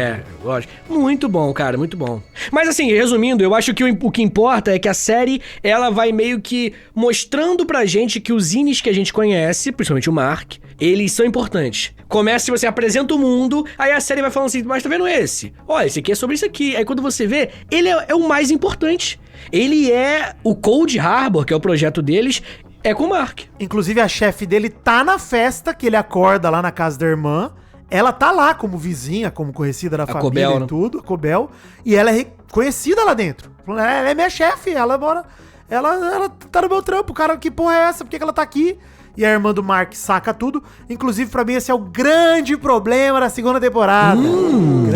lógico. Muito bom, cara, muito bom. Mas assim, resumindo, eu acho que o que importa é que a série, ela vai meio que mostrando pra gente que os Innis que a gente conhece, principalmente o Mark, eles são importantes. Começa, você apresenta o mundo, aí a série vai falando assim, mas tá vendo esse? Olha, esse aqui é sobre isso aqui. Aí quando você vê, ele é o mais importante. Ele é o Cold Harbor, que é o projeto deles, é com o Mark. Inclusive, a chefe dele tá na festa que ele acorda lá na casa da irmã. Ela tá lá como vizinha, como conhecida da família Cobel, e né? tudo, a Cobel. E ela é reconhecida lá dentro. Ela é minha chefe, ela mora... Ela tá no meu trampo, cara, que porra é essa? Por que ela tá aqui? E a irmã do Mark saca tudo. Inclusive, pra mim, esse é o grande problema da segunda temporada.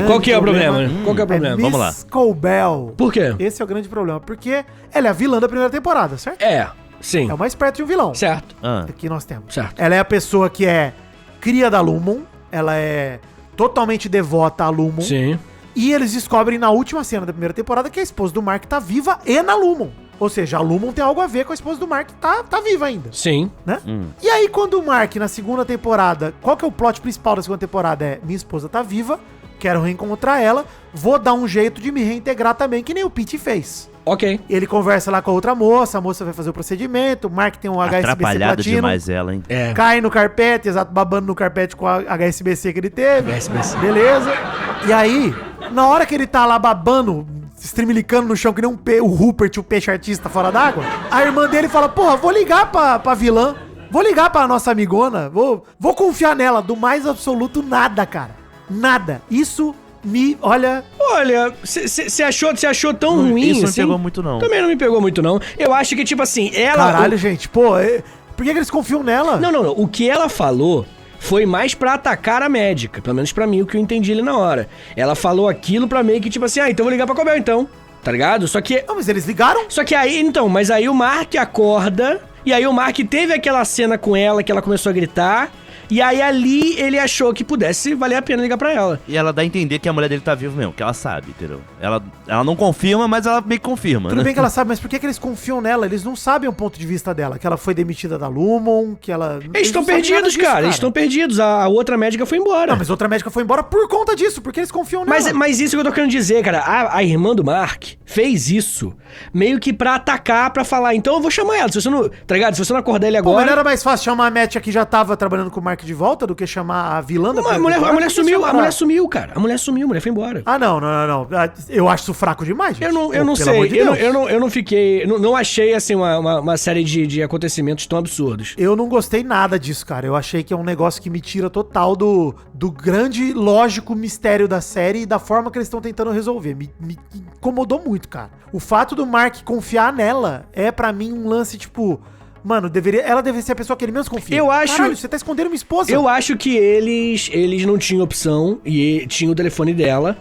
Qual que é o problema? Qual que é o problema? Miss Vamos lá. Cobel. Por quê? Esse é o grande problema, porque ela é a vilã da primeira temporada, certo? É, sim. É o mais perto de um vilão. Certo, Ah. Que nós temos. certo. Ela é a pessoa que é cria da Lumon, ela é totalmente devota a Lumon. Sim. E eles descobrem na última cena da primeira temporada que a esposa do Mark tá viva e na Lumon. Ou seja, a Lumon tem algo a ver com a esposa do Mark que tá viva ainda, Sim. né? E aí quando o Mark na segunda temporada, qual que é o plot principal da segunda temporada? É, minha esposa tá viva, quero reencontrar ela, vou dar um jeito de me reintegrar também, que nem o Pete fez. Ok. Ele conversa lá com a outra moça, a moça vai fazer o procedimento, o Mark tem um HSBC Atrapalhado platino, demais ela, hein? É. cai no carpete, exato, babando no carpete com a HSBC que ele teve. HSBC. Beleza. E aí, na hora que ele tá lá babando, estremilicando no chão que nem o Rupert, o peixe artista fora d'água, a irmã dele fala, porra, vou ligar pra vilã, vou ligar pra nossa amigona, vou confiar nela. Do mais absoluto nada, cara. Nada. Isso me, olha... Olha, você achou tão ruim Isso não me assim? pegou muito, não. Também não me pegou muito, não. Eu acho que, tipo assim, ela... Caralho, gente, pô, por que eles confiam nela? Não. O que ela falou foi mais pra atacar a médica. Pelo menos pra mim, o que eu entendi ali na hora. Ela falou aquilo pra meio que, tipo assim, então vou ligar pra Cobel, então. Tá ligado? Só que... Não, mas eles ligaram? Só que aí, então, mas aí o Mark acorda, e aí o Mark teve aquela cena com ela que ela começou a gritar, e aí ali ele achou que pudesse valer a pena ligar pra ela. E ela dá a entender que a mulher dele tá viva mesmo, que ela sabe, entendeu? Ela não confirma, mas ela meio que confirma, Tudo né? bem que ela sabe, mas por que eles confiam nela? Eles não sabem o ponto de vista dela, que ela foi demitida da Lumon, que ela... Eles estão não sabem nada perdidos, disso, cara. Eles estão perdidos. A outra médica foi embora. Não, mas outra médica foi embora por conta disso, porque eles confiam nela. Mas isso que eu tô querendo dizer, cara. A irmã do Mark fez isso meio que pra atacar, pra falar, então eu vou chamar ela. Se você não, tá ligado? Se você não acordar ele Pô, mas agora... não era mais fácil chamar a Matt que já tava trabalhando com o Mark Mark de volta do que chamar a vilã da A mulher sumiu, cara. A mulher sumiu, a mulher foi embora. Ah, não. Eu acho isso fraco demais, gente. Eu não sei. Eu não fiquei. Não achei, assim, uma série de acontecimentos tão absurdos. Eu não gostei nada disso, cara. Eu achei que é um negócio que me tira total do grande, lógico mistério da série e da forma que eles estão tentando resolver. Me incomodou muito, cara. O fato do Mark confiar nela é, pra mim, um lance, tipo... Mano, ela deveria ser a pessoa que ele mesmo confia. Eu acho... Caralho, você tá escondendo minha esposa. Eu acho que eles não tinham opção e tinha o telefone dela.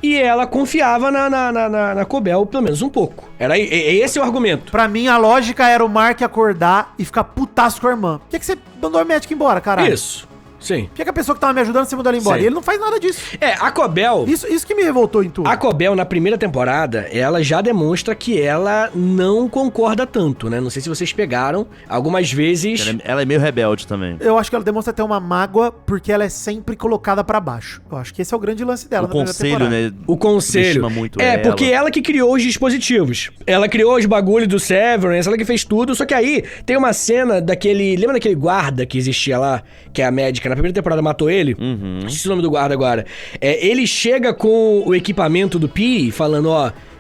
E ela confiava na Cobel, pelo menos um pouco. Esse é o argumento. Pra mim, a lógica era o Mark acordar e ficar putaço com a irmã. Por que você mandou a médica embora, caralho? Isso. Sim. Por que a pessoa que tava me ajudando, você mandou ela embora? Sim. E ele não faz nada disso. A Cobel... Isso que me revoltou em tudo. A Cobel, na primeira temporada, ela já demonstra que ela não concorda tanto, né? Não sei se vocês pegaram. Algumas vezes... Ela é meio rebelde também. Eu acho que ela demonstra ter uma mágoa porque ela é sempre colocada pra baixo. Eu acho que esse é o grande lance dela. O conselho, né? O conselho. Muito porque ela que criou os dispositivos. Ela criou os bagulhos do Severance, ela que fez tudo. Só que aí tem uma cena daquele... Lembra daquele guarda que existia lá? Que a médica, na primeira temporada, matou ele? Uhum. Esqueci o nome do guarda agora. Ele chega com o equipamento do Pi, falando,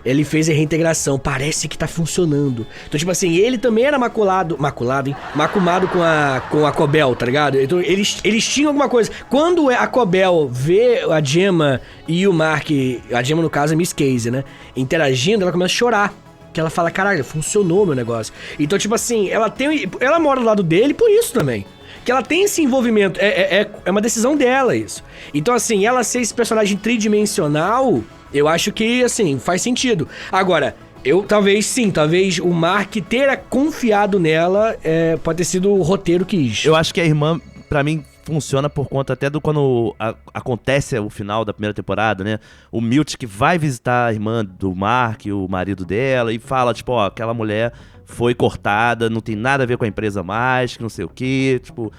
ele fez a reintegração, parece que tá funcionando. Então, tipo assim, ele também era macumado com a Cobel, tá ligado? Então, eles tinham alguma coisa. Quando a Cobel vê a Gemma e o Mark, a Gemma, no caso, é Miss Casey, né? Interagindo, ela começa a chorar. Que ela fala, caralho, funcionou meu negócio. Então, tipo assim, ela mora do lado dele por isso também. Que ela tem esse envolvimento, é uma decisão dela isso. Então, assim, ela ser esse personagem tridimensional, eu acho que, assim, faz sentido. Agora, talvez o Mark ter confiado nela pode ter sido o roteiro que quis. Eu acho que a irmã, pra mim, funciona por conta até do quando acontece o final da primeira temporada, né? O Milt que vai visitar a irmã do Mark, o marido dela, e fala, tipo, aquela mulher foi cortada, não tem nada a ver com a empresa mais, que não sei o quê, tipo...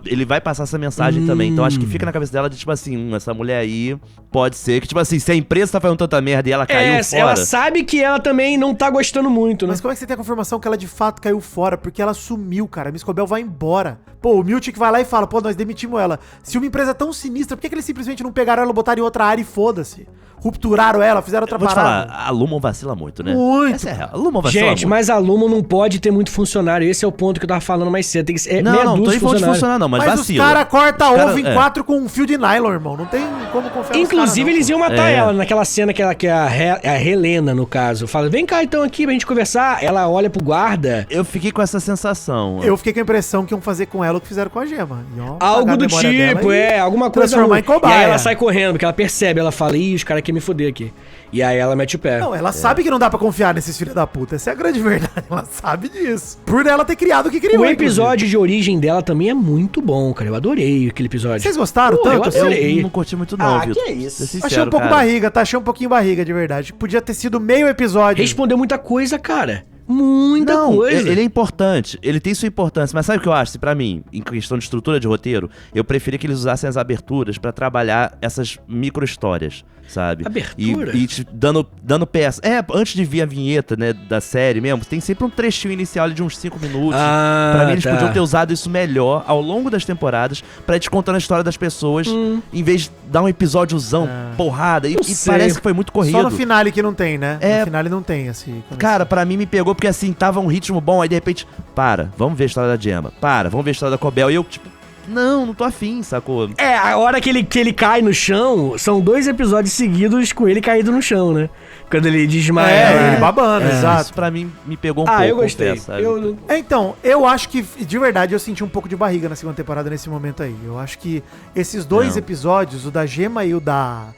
ele vai passar essa mensagem também. Então acho que fica na cabeça dela de, tipo assim, essa mulher aí pode ser que, tipo assim, se a empresa tá fazendo tanta merda e ela caiu fora... Ela sabe que ela também não tá gostando muito, né? Mas como é que você tem a confirmação que ela de fato caiu fora? Porque ela sumiu, cara. A Miss Cobel vai embora. Pô, o Miltic vai lá e fala, nós demitimos ela. Se uma empresa tão sinistra, por que eles simplesmente não pegaram ela, botaram em outra área e foda-se? Rupturaram ela, fizeram outra parada. Vou te falar, a Lumon vacila muito, né? Muito. Essa é real. A Lumon vacila muito. Gente, mas a Lumon não pode ter muito funcionário. Esse é o ponto que eu tava falando mais cedo. Tem que ser não tô nem falando de funcionar não, mas vacila. Os caras cortam ovo em 4 com um fio de nylon, irmão. Não tem como confiar. Inclusive, eles iam matar ela naquela cena que é a Helena, no caso. Fala, vem cá então aqui pra gente conversar. Ela olha pro guarda. Eu fiquei com essa sensação. Eu fiquei com a impressão que iam fazer com ela o que fizeram com a Gemma. Algo do tipo, alguma coisa. Transformar em cobaia. E aí ela sai correndo, porque ela percebe, ela fala, os caras querem me foder aqui. E aí ela mete o pé. Não, ela sabe que não dá pra confiar nesses filhos da puta. Essa é a grande verdade. Ela sabe disso. Por ela ter criado o que criou. O episódio de origem dela também é muito bom, cara. Eu adorei aquele episódio. Vocês gostaram tanto? Eu não curti muito não, viu? Que é isso? Sincero, achei um pouco barriga, tá? Achei um pouquinho barriga, de verdade. Podia ter sido meio episódio. Respondeu muita coisa, cara. Muita coisa. Ele é importante, ele tem sua importância, mas sabe o que eu acho? Pra mim, em questão de estrutura de roteiro, eu preferia que eles usassem as aberturas pra trabalhar essas micro-histórias, sabe? Abertura? E dando peça. Antes de vir a vinheta, né, da série mesmo, tem sempre um trechinho inicial ali de uns 5 minutos. Pra mim, eles podiam ter usado isso melhor ao longo das temporadas pra ir te contando a história das pessoas, em vez de dar um episódiozão, porrada, e parece que foi muito corrido. Só no finale que não tem, né? No finale não tem, assim. Cara, pra mim me pegou porque assim, tava um ritmo bom, aí de repente, vamos ver a história da Gemma, vamos ver a história da Cobel, e eu, tipo, não tô afim, sacou? A hora que ele cai no chão, são 2 episódios seguidos com ele caído no chão, né? Quando ele desmaia. Ele babando, exato. Isso pra mim me pegou um pouco. Eu gostei. Então, eu acho que, de verdade, eu senti um pouco de barriga na segunda temporada nesse momento aí. Eu acho que esses 2 episódios, o da Gemma e o da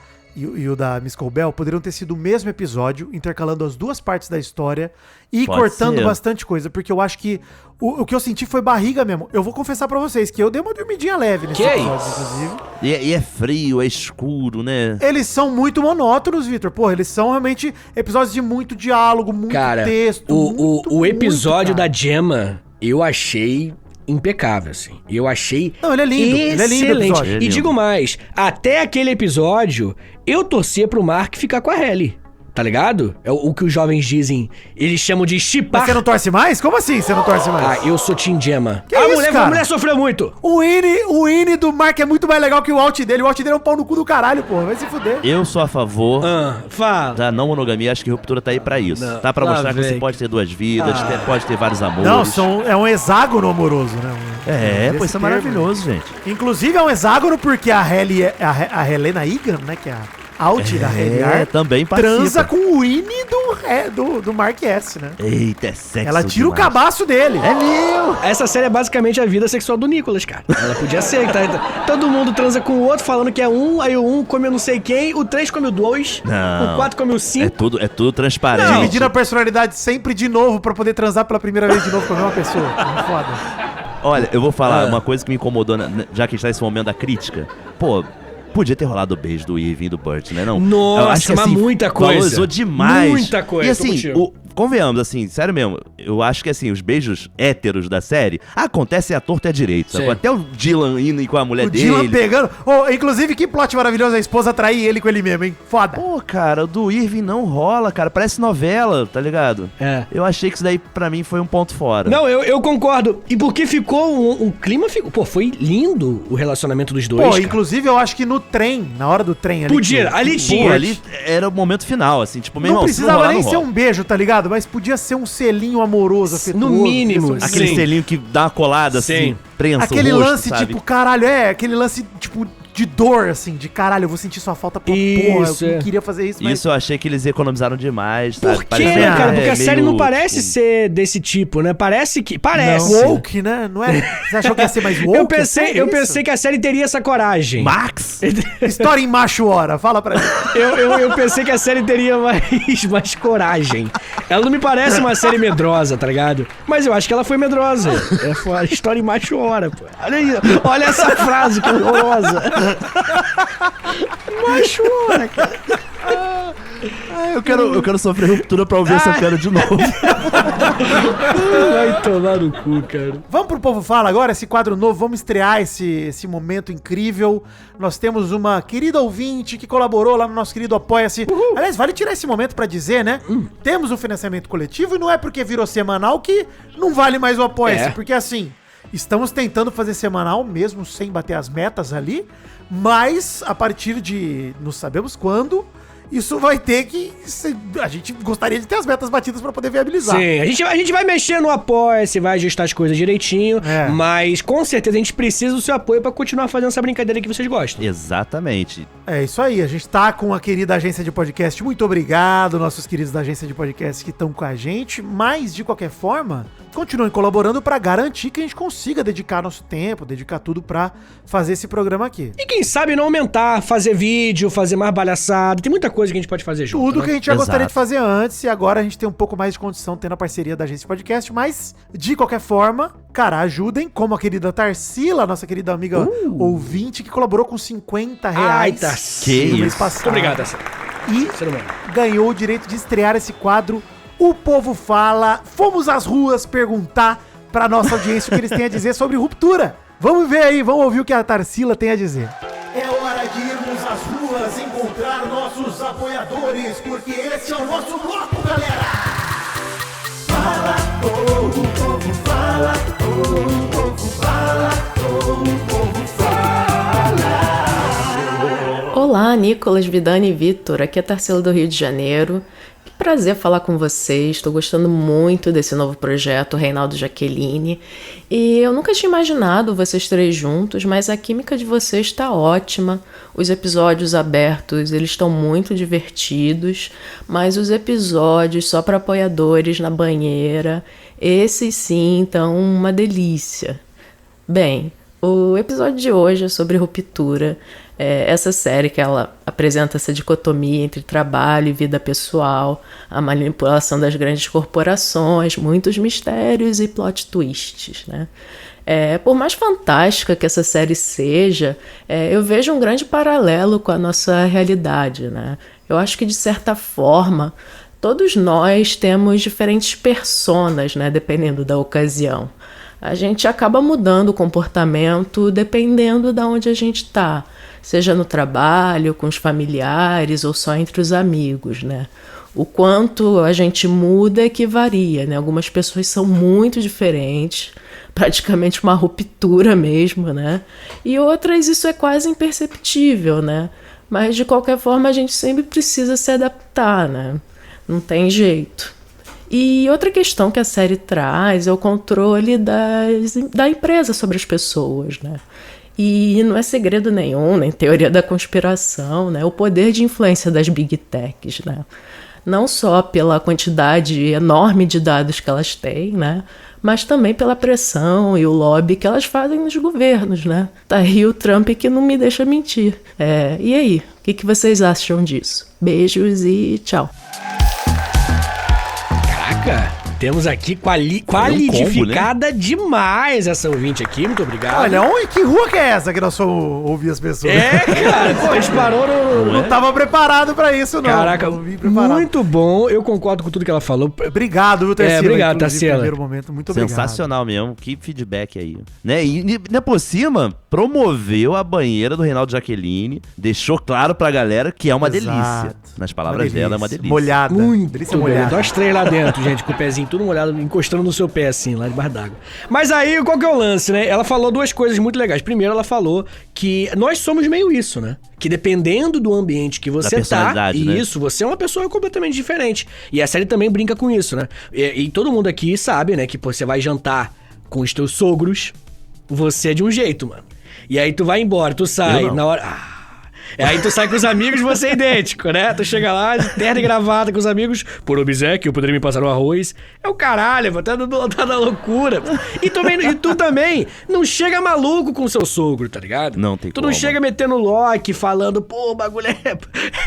Miss Cobel, poderiam ter sido o mesmo episódio, intercalando as 2 partes da história e cortando bastante coisa, porque eu acho que o que eu senti foi barriga mesmo. Eu vou confessar pra vocês que eu dei uma dormidinha leve nesse episódio, inclusive. E é frio, é escuro, né? Eles são muito monótonos, Vitor. Porra, eles são realmente episódios de muito diálogo, muito texto. O episódio da Gemma, eu achei impecável, assim. Eu achei Não, ele é lindo. excelente. Ele é lindo episódio. E digo mais, até aquele episódio, eu torcia pro Mark ficar com a Halle. tá ligado? É o que os jovens dizem. Eles chamam de Mas chipar. você não torce mais? Como assim você não torce mais? Ah, eu sou Team Gemma. Que isso, cara? A mulher sofreu muito. O Ine do Mark é muito mais legal que o alt dele. O alt dele é um pau no cu do caralho, porra. Vai se fuder. Eu sou a favor Fala. da não monogamia, acho que Ruptura tá aí pra isso. Não, tá pra lá mostrar que você vem. pode ter duas vidas, pode ter vários amores. Não, é um hexágono amoroso, né? Pô, isso é maravilhoso, gente. Inclusive é um hexágono porque a Helena Egan, né, que é a alt da Helliar, também participa. transa com o Ine do Mark S, né? Eita, é sexo Ela tira demais. o cabaço dele. É meu! Essa série é basicamente a vida sexual do Nicolas, cara. Ela podia ser. Todo mundo transa com o outro falando que é um, aí o um come eu não sei quem, o 3 come o 2, Não. o 4 come o 5. É tudo transparente. Dividindo a personalidade sempre de novo pra poder transar pela primeira vez de novo com a mesma pessoa. É foda. Olha, eu vou falar uma coisa que me incomodou, já que a gente tá nesse momento da crítica. Pô, podia ter rolado o beijo do Irving e do Burt, né? Não? Nossa, eu acho que, mas muita coisa. Valorizou demais. Muita coisa, E assim, contigo. convenhamos, assim, sério mesmo, eu acho que assim, os beijos héteros da série acontecem à torta e à direita. Sabe? Sim. Até o Dylan indo com a mulher O dele. Dylan pegando. Inclusive, que plot maravilhoso a esposa trair ele com ele mesmo, hein? Foda. Pô, cara, o do Irving não rola, cara. Parece novela, tá ligado? É. Eu achei que isso daí, pra mim, foi um ponto fora. Não, eu concordo. E porque ficou um clima... Pô, foi lindo o relacionamento dos dois, Pô, cara. inclusive eu acho que no trem, na hora do trem ali. Podia, ali tinha. Pô, ali era o momento final, assim, tipo, meu Não irmão, se precisava rolar, nem não ser rola. um beijo, tá ligado? Mas podia ser um selinho amoroso, afetuoso. No mínimo, podia ser um- Aquele Sim. selinho que dá uma colada, assim, Sim. prensa Aquele o rosto, lance, sabe? tipo, caralho, aquele lance, tipo, de dor, assim, de caralho, eu vou sentir sua falta pra porra, Isso, eu é. não queria fazer isso, mas... Isso eu achei que eles economizaram demais, sabe? Por quê, Parecia, né, cara? Porque a série meio, não parece tipo, ser desse tipo, né? Parece que... Parece. Woke, né? Não é? Você achou que ia ser mais woke? Eu pensei que a série teria essa coragem. Max? História em macho hora, fala pra mim. Eu pensei que a série teria mais coragem. Ela não me parece uma série medrosa, tá ligado? Mas eu acho que ela foi medrosa. É foi história em macho hora, pô. Olha aí, olha essa frase que horrorosa. Macho hora, cara. Eu quero sofrer ruptura pra ouvir essa piada de novo. Vai tomar no cu, cara. Vamos pro Povo Fala agora, esse quadro novo, vamos estrear esse momento incrível. Nós temos uma querida ouvinte que colaborou lá no nosso querido Apoia-se. Aliás, vale tirar esse momento pra dizer, né? Temos um financiamento coletivo e não é porque virou semanal que não vale mais o Apoia-se, É. porque assim, estamos tentando fazer semanal mesmo sem bater as metas ali, mas a partir de não sabemos quando, isso vai ter que... A gente gostaria de ter as metas batidas pra poder viabilizar. Sim, a gente vai mexer no Apoia-se, vai ajustar as coisas direitinho, É. mas com certeza a gente precisa do seu apoio pra continuar fazendo essa brincadeira que vocês gostam. Exatamente. É isso aí, a gente tá com a querida agência de podcast. Muito obrigado, nossos queridos da agência de podcast que estão com a gente. Mas, de qualquer forma, continuem colaborando pra garantir que a gente consiga dedicar nosso tempo, dedicar tudo pra fazer esse programa aqui. E quem sabe não aumentar, fazer vídeo, fazer mais palhaçada, tem muita coisa que a gente pode fazer junto, Tudo né? que a gente já Exato. gostaria de fazer antes, e agora a gente tem um pouco mais de condição tendo a parceria da agência de podcast, mas, de qualquer forma, cara, ajudem, como a querida Tarsila, nossa querida amiga ouvinte, que colaborou com R$50 Ai, no Tarsila. mês isso. passado. Muito obrigado, Tarsila. E Ser humano. ganhou o direito de estrear esse quadro O Povo Fala. Fomos às ruas perguntar pra nossa audiência o que eles têm a dizer sobre ruptura. Vamos ver aí, vamos ouvir o que a Tarsila tem a dizer. É hora de irmos às ruas encontrar nossos apoiadores, porque esse é o nosso bloco, galera! Fala, o povo fala, o povo fala, o povo fala. Olá, Nicolas, Vidani e Vitor. Aqui é a Tarsila do Rio de Janeiro. Que prazer falar com vocês. Estou gostando muito desse novo projeto, Reinaldo Jaqueline. E eu nunca tinha imaginado vocês três juntos, mas a química de vocês está ótima. Os episódios abertos, eles estão muito divertidos, mas os episódios só para apoiadores na banheira, esses sim estão uma delícia. Bem, o episódio de hoje é sobre ruptura. Essa série que ela apresenta essa dicotomia entre trabalho e vida pessoal, a manipulação das grandes corporações, muitos mistérios e plot twists, né? Por mais fantástica que essa série seja, eu vejo um grande paralelo com a nossa realidade, né? Eu acho que, de certa forma, todos nós temos diferentes personas, né? Dependendo da ocasião. A gente acaba mudando o comportamento dependendo de onde a gente está, seja no trabalho, com os familiares ou só entre os amigos, né? O quanto a gente muda é que varia, né? Algumas pessoas são muito diferentes, praticamente uma ruptura mesmo, né? E outras isso é quase imperceptível, né? Mas de qualquer forma a gente sempre precisa se adaptar, né? Não tem jeito. E outra questão que a série traz é o controle da empresa sobre as pessoas, né? E não é segredo nenhum, nem teoria da conspiração, né? O poder de influência das Big Techs, né? Não só pela quantidade enorme de dados que elas têm, né? Mas também pela pressão e o lobby que elas fazem nos governos, né? Tá aí o Trump que não me deixa mentir. E aí? O que vocês acham disso? Beijos e tchau. Caraca! Temos aqui qualificada demais essa ouvinte aqui, muito obrigado. Olha, que rua que é essa que nós fomos ouvir as pessoas? Cara, pô, a gente parou no... Não tava preparado pra isso, não. Caraca, muito bom, eu concordo com tudo que ela falou. Obrigado, viu, Tarsila? Obrigado, Tarsila. Primeiro momento, muito obrigado. Sensacional mesmo, que feedback aí. Né? E por cima, promoveu a banheira do Reinaldo Jaqueline, deixou claro pra galera que é uma delícia. Nas palavras dela, é uma delícia. Molhada. Muito delícia molhada. molhada. Nós 3 lá dentro, gente, com o pezinho tudo molhado, encostando no seu pé, assim, lá debaixo d'água. Mas aí, qual que é o lance, né? Ela falou 2 coisas muito legais. Primeiro, ela falou que nós somos meio isso, né? Que dependendo do ambiente que você tá, né? isso, você é uma pessoa completamente diferente. E a série também brinca com isso, né? E todo mundo aqui sabe, né, que pô, você vai jantar com os teus sogros, você é de um jeito, mano. E aí tu vai embora, tu sai, na hora... Aí tu sai com os amigos, você é idêntico, né? Tu chega lá, de terno e gravata com os amigos, por obséquio, poderia me passar um arroz. É o caralho, mano, tá na loucura. E tu também não chega maluco com o seu sogro, tá ligado? Não tem Tu não chega metendo Loki, falando, pô, o bagulho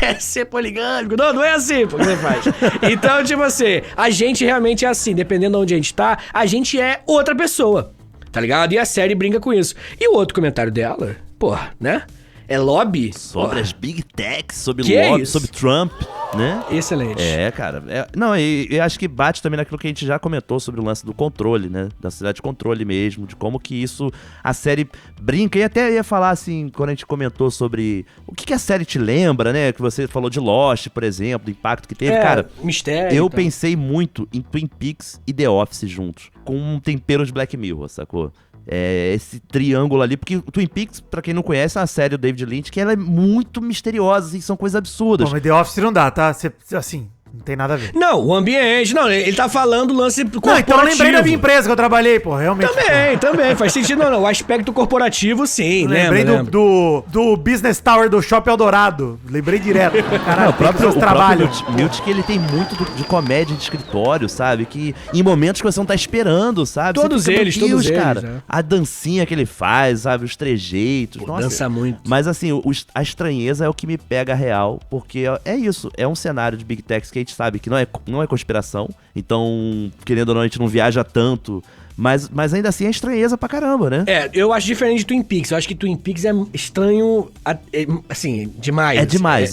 é ser poligâmico. Não é assim, pô, que você faz. Então, tipo assim, a gente realmente é assim, dependendo de onde a gente tá, a gente é outra pessoa, tá ligado? E a série brinca com isso. E o outro comentário dela, porra, né? É lobby? Sobre as Big Techs, sobre que lobby, é sobre Trump, né? Excelente. Cara. Eu acho que bate também naquilo que a gente já comentou sobre o lance do controle, né? Da sociedade de controle mesmo, de como que isso, a série brinca. E até ia falar assim, quando a gente comentou sobre o que a série te lembra, né? Que você falou de Lost, por exemplo, do impacto que teve. Cara, mistério. Eu pensei muito em Twin Peaks e The Office juntos, com um tempero de Black Mirror, sacou? Esse triângulo ali, porque o Twin Peaks, pra quem não conhece, é uma série do David Lynch que ela é muito misteriosa, assim, são coisas absurdas. Bom, mas The Office não dá, tá? Assim, não tem nada a ver. Não, o ambiente, não, ele tá falando o lance corporativo. Não, então eu lembrei da minha empresa que eu trabalhei, pô, realmente. Também, faz sentido, não, o aspecto corporativo, sim, lembrei do Business Tower do Shopping Eldorado, lembrei direto. Caralho, o próprio Milt, que ele tem muito de comédia de escritório, sabe? Que em momentos que você não tá esperando, sabe? Todos eles, cara. É. A dancinha que ele faz, sabe? Os trejeitos. Pô, nossa, dança muito. Mas assim, a estranheza é o que me pega real, porque é isso, é um cenário de Big Techs que a gente sabe que não é conspiração, então, querendo ou não, a gente não viaja tanto, mas ainda assim é estranheza pra caramba, né? Eu acho diferente de Twin Peaks. Eu acho que Twin Peaks é estranho, assim, demais. É demais.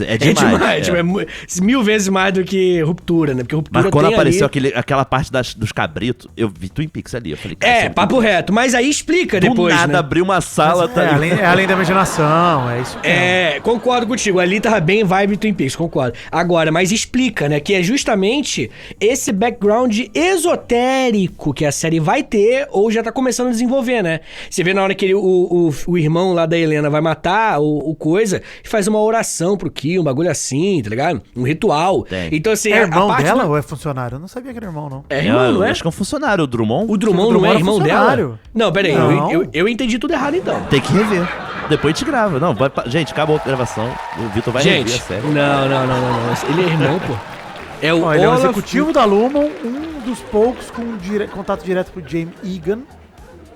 Tipo, 1000 vezes mais do que Ruptura, né? Porque Ruptura mas quando tem apareceu ali... aquela parte dos cabritos, eu vi Twin Peaks ali. Eu falei, papo reto. Mas aí explica do depois, nada, né? abriu uma sala... além da imaginação, é isso mesmo. Concordo contigo. Ali tava bem vibe Twin Peaks, concordo. Agora, mas explica, né? Que é justamente esse background esotérico que a série vai ter ou já tá começando a desenvolver, né? Você vê na hora que o irmão lá da Helena vai matar o coisa e faz uma oração pro Kyo, um bagulho assim, tá ligado? Um ritual. Tem. Então, assim, é irmão dela ou é funcionário? Eu não sabia que era irmão, não. É irmão, não é? Acho que é um funcionário, o Drummond. O Drummond não é irmão dela? Não, peraí, Não. eu entendi tudo errado então. Tem que rever. Depois a gente grava. Não, gente, acabou a gravação. O Vitor vai rever a série. Não. Ele é irmão, pô. Ele é o executivo da Lumon, um dos poucos com contato direto com o James Egan.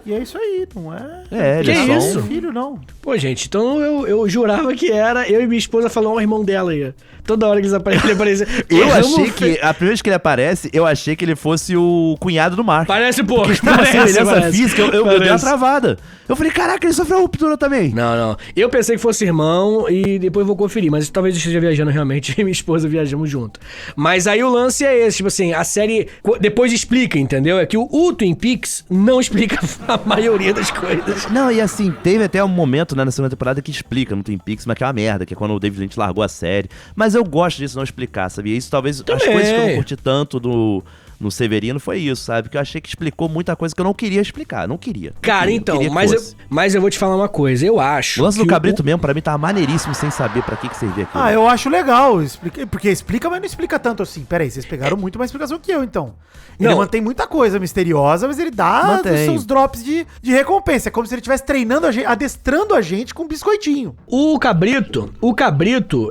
E é isso aí, não é? Que isso? Filho, não. Pô, gente, então eu jurava que era eu e minha esposa falando o irmão dela aí. Toda hora que ele aparecia. Eu achei que, a primeira vez que ele aparece, eu achei que ele fosse o cunhado do Mark. Parece pouco. Porque uma semelhança física, eu dei uma travada. Eu falei, caraca, ele sofreu ruptura também. Não. Eu pensei que fosse irmão e depois vou conferir, mas talvez eu esteja viajando realmente e minha esposa viajamos junto. Mas aí o lance é esse, tipo assim, a série depois explica, entendeu? É que o Twin Peaks não explica a A maioria das coisas. Não, e assim, teve até um momento, né, na segunda temporada que explica no Twin Peaks, mas que é uma merda, que é quando o David Lynch largou a série. Mas eu gosto disso não explicar, sabia? Isso talvez, as coisas que eu não curti tanto no Severino foi isso, sabe? Que eu achei que explicou muita coisa que eu não queria explicar, não queria. Cara, então, queria mas eu vou te falar uma coisa, eu acho... O lance do cabrito mesmo, pra mim, tava maneiríssimo sem saber pra que servia aquilo. Ah, eu acho legal, porque explica, mas não explica tanto assim. Peraí, vocês pegaram muito mais explicação que eu, então. Ele mantém muita coisa misteriosa, mas ele dá os seus drops de recompensa. É como se ele estivesse treinando a gente, adestrando a gente com um biscoitinho. O cabrito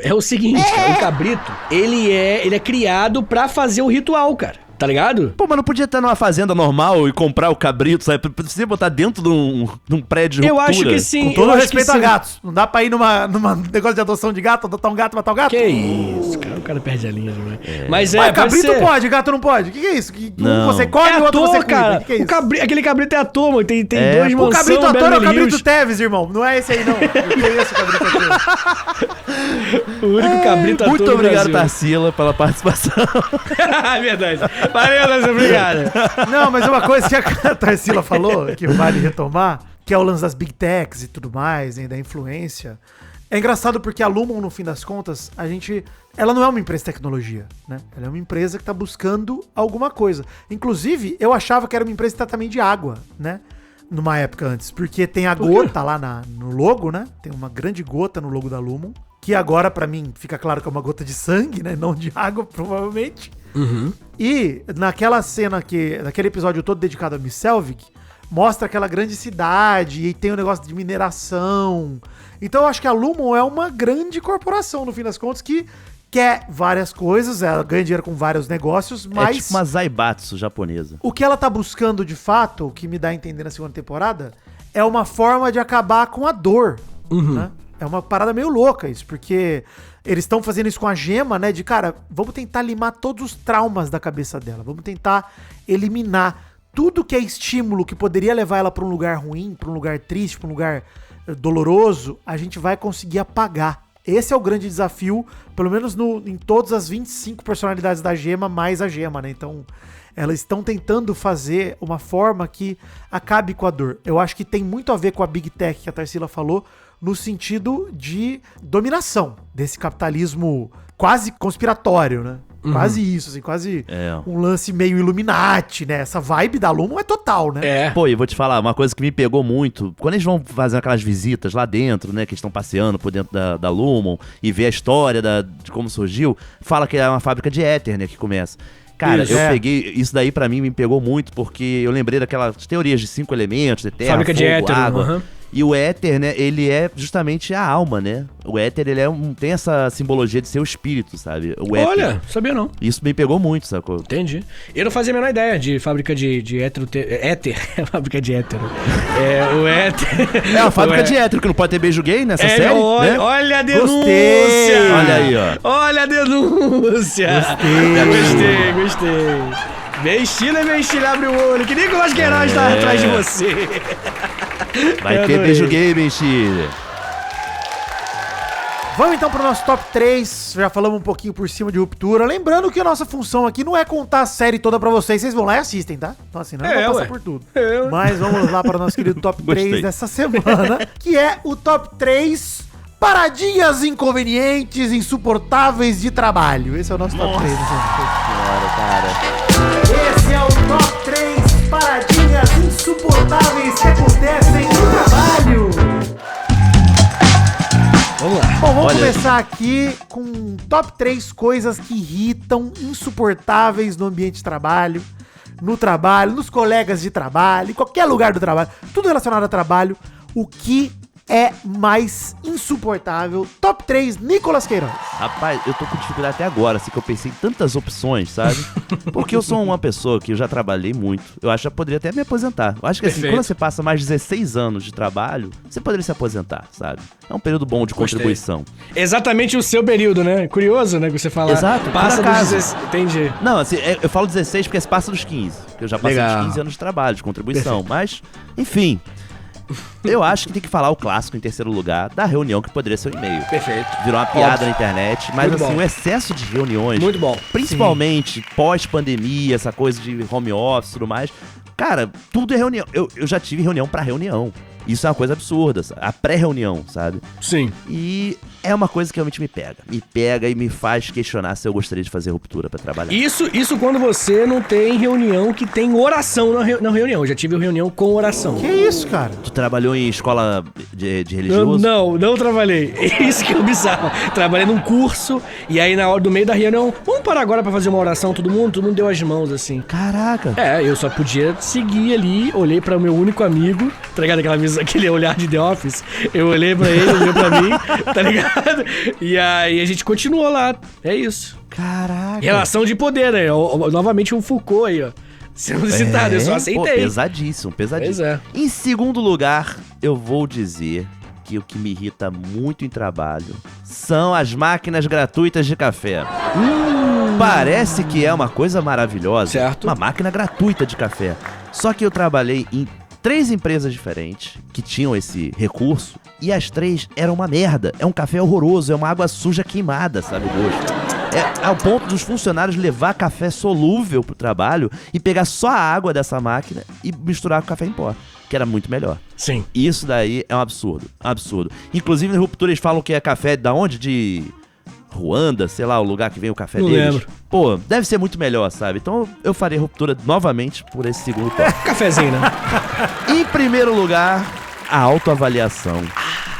é o seguinte, cara, o cabrito, ele é criado pra fazer o ritual, cara. Tá ligado? Pô, mas não podia estar numa fazenda normal e comprar o cabrito, sabe? Precisa botar dentro de um prédio de ruptura. Eu acho que sim. Com todo respeito a gatos. Não dá pra ir numa negócio de adoção de gato, adotar um gato e matar o gato? Que isso, cara. O cara perde a linha demais. Mas cabrito pode, gato não pode. O que é isso? Não. Você come e o outro você cuida. Cara. Que é isso? Aquele cabrito é ator, mano. Tem dois mansão. O cabrito ator é o cabrito Teves, irmão. Não é esse aí, não. O que é esse cabrito ator? O único cabrito ator. Muito obrigado, Tarsila, pela participação. É verdade. Valeu, Tarsila, obrigado. Não, mas uma coisa que a Tarsila falou, que vale retomar, que é o lance das Big Techs e tudo mais, hein, da influência. É engraçado porque a Lumon, no fim das contas, ela não é uma empresa de tecnologia, né? Ela é uma empresa que tá buscando alguma coisa. Inclusive, eu achava que era uma empresa de tratamento de água, né? Numa época antes. Porque tem a gota lá no logo, né? Tem uma grande gota no logo da Lumon. Que agora, pra mim, fica claro que é uma gota de sangue, né? Não de água, provavelmente. Uhum. E naquela cena naquele episódio todo dedicado a Miss Selvig, mostra aquela grande cidade e tem um negócio de mineração. Então eu acho que a Lumon é uma grande corporação, no fim das contas, que quer várias coisas, ela ganha dinheiro com vários negócios, mas... É tipo uma Zaibatsu japonesa. O que ela tá buscando, de fato, o que me dá a entender na segunda temporada, é uma forma de acabar com a dor, né? É uma parada meio louca isso, porque eles estão fazendo isso com a Gema, né? De, cara, vamos tentar limar todos os traumas da cabeça dela. Vamos tentar eliminar tudo que é estímulo que poderia levar ela pra um lugar ruim, pra um lugar triste, pra um lugar doloroso. A gente vai conseguir apagar. Esse é o grande desafio, pelo menos em todas as 25 personalidades da Gema, mais a Gema, né? Então, elas estão tentando fazer uma forma que acabe com a dor. Eu acho que tem muito a ver com a Big Tech que a Tarsila falou, no sentido de dominação desse capitalismo quase conspiratório, né? Quase isso, assim, quase um lance meio Illuminati, né? Essa vibe da Lumon é total, né? Pô, e vou te falar, uma coisa que me pegou muito, quando eles vão fazer aquelas visitas lá dentro, né, que eles estão passeando por dentro da Lumon e ver a história de como surgiu, fala que é uma fábrica de éter, né, que começa. Cara, eu peguei, isso daí pra mim me pegou muito, porque eu lembrei daquelas teorias de 5 elementos, de terra, fábrica fogo, de éter, água. E o éter, né, ele é justamente a alma, né? O éter, ele tem essa simbologia de ser o espírito, sabe? O éter. Olha, sabia não. Isso me pegou muito, sacou? Entendi. Eu não fazia a menor ideia de fábrica de hétero... Éter. Fábrica de hétero. O éter... É uma fábrica de hétero, que não pode ter beijo gay nessa série, né? Olha a denúncia! Gostei. Olha aí, ó. Olha a denúncia! Gostei. Bem estilo, abre o olho. Que Nicolas Queiroz tá atrás de você. Vai ter beijo gay, Benchile. Vamos então pro nosso top 3. Já falamos um pouquinho por cima de Ruptura. Lembrando que a nossa função aqui não é contar a série toda pra vocês. Vocês vão lá e assistem, tá? Então assim, não vai passar por tudo. Mas vamos lá para o nosso querido top 3 dessa semana, que é o top 3 paradinhas inconvenientes, insuportáveis de trabalho. Esse é o nosso top 3 dessa semana. Cara. Esse é o top 3 paradinhas insuportáveis que acontecem no trabalho. Vamos lá. Bom, vamos começar aqui com top 3 coisas que irritam, insuportáveis no ambiente de trabalho, no trabalho, nos colegas de trabalho, em qualquer lugar do trabalho, tudo relacionado a trabalho. O que é mais insuportável? Top 3, Nicolas Queiroz. Rapaz, eu tô com dificuldade até agora, assim, que eu pensei em tantas opções, sabe? Porque eu sou uma pessoa que eu já trabalhei muito. Eu acho que eu poderia até me aposentar. Eu acho que assim, quando você passa mais de 16 anos de trabalho, você poderia se aposentar, sabe? É um período bom de contribuição. Exatamente o seu período, né? Curioso, né, que você fala. Exato, passa por dos acaso. 16. Entendi. Não, assim, eu falo 16 porque se passa dos 15. Porque eu já passei dos 15 anos de trabalho, de contribuição. Mas, enfim... Eu acho que tem que falar o clássico em terceiro lugar da reunião que poderia ser o e-mail. Perfeito. Virou uma piada na internet, mas Muito assim, bom. o excesso de reuniões, Muito bom. principalmente pós-pandemia, essa coisa de home office e tudo mais, Cara, tudo é reunião. Eu já tive reunião pra reunião. Isso é uma coisa absurda, sabe? A pré-reunião, sabe? Sim. E é uma coisa que realmente me pega. Me pega e me faz questionar se eu gostaria de fazer ruptura pra trabalhar. Isso quando você não tem reunião que tem oração na reunião. Eu já tive reunião com oração. Que isso, cara? Tu trabalhou em escola de religioso? Não trabalhei. Isso que é bizarro. Trabalhei num curso e aí na hora do meio da reunião, vamos parar agora pra fazer uma oração, todo mundo deu as mãos assim. Caraca. Eu só podia seguir ali, olhei pra meu único amigo, tá ligado? Aquele olhar de The Office. Eu olhei pra ele, olhou pra mim, tá ligado? E aí a gente continuou lá. É isso. Caraca. Relação de poder, né? Novamente um Foucault aí, ó. Sendo citado, eu só aceitei. Pô, pesadíssimo. Pois é. Em segundo lugar, eu vou dizer que o que me irrita muito em trabalho são as máquinas gratuitas de café. Parece que é uma coisa maravilhosa. Certo. Uma máquina gratuita de café. Só que eu trabalhei em 3 empresas diferentes que tinham esse recurso e as 3 eram uma merda. É um café horroroso, é uma água suja queimada, sabe o gosto? É ao ponto dos funcionários levar café solúvel pro trabalho e pegar só a água dessa máquina e misturar com café em pó, que era muito melhor. Sim. Isso daí é um absurdo, absurdo. Inclusive na Ruptura eles falam que é café da onde? De Ruanda, sei lá, o lugar que vem o café não deles. Lembro. Pô, deve ser muito melhor, sabe? Então eu faria Ruptura novamente por esse segundo ponto. Cafezinho, né? Em primeiro lugar, a autoavaliação.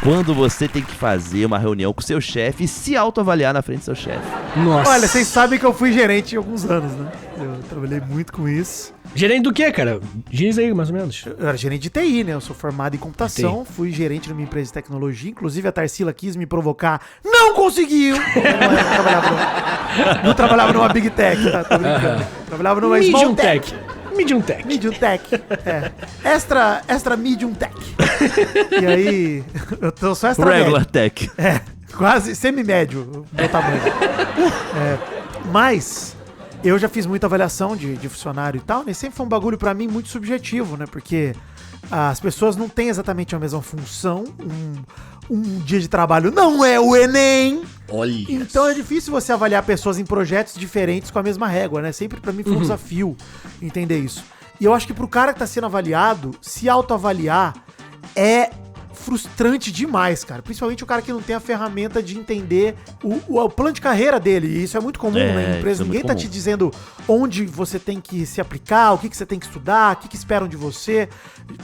Quando você tem que fazer uma reunião com o seu chefe e se autoavaliar na frente do seu chefe. Nossa. Olha, vocês sabem que eu fui gerente em alguns anos, né? Eu trabalhei muito com isso. Gerente do quê, cara? Diz aí, mais ou menos. Eu era gerente de TI, né? Eu sou formado em computação, fui gerente numa empresa de tecnologia. Inclusive, a Tarsila quis me provocar. Não conseguiu! Não trabalhava numa Big Tech, tá? Tô brincando. Trabalhava numa Small Tech. Medium Tech. Medium Tech, extra Medium Tech. E aí, eu tô só extra Regular médio. Tech. Quase semi-médio, meu tamanho. Mas eu já fiz muita avaliação de funcionário e tal, né? Sempre foi um bagulho pra mim muito subjetivo, né? Porque as pessoas não têm exatamente a mesma função. Um dia de trabalho não é o Enem. Olha. Então é difícil você avaliar pessoas em projetos diferentes com a mesma régua, né? Sempre pra mim foi um desafio entender isso. E eu acho que pro cara que tá sendo avaliado, se autoavaliar é frustrante demais, cara. Principalmente o cara que não tem a ferramenta de entender o plano de carreira dele. E isso é muito comum, né? Em empresa, ninguém tá te dizendo onde você tem que se aplicar, o que você tem que estudar, o que esperam de você.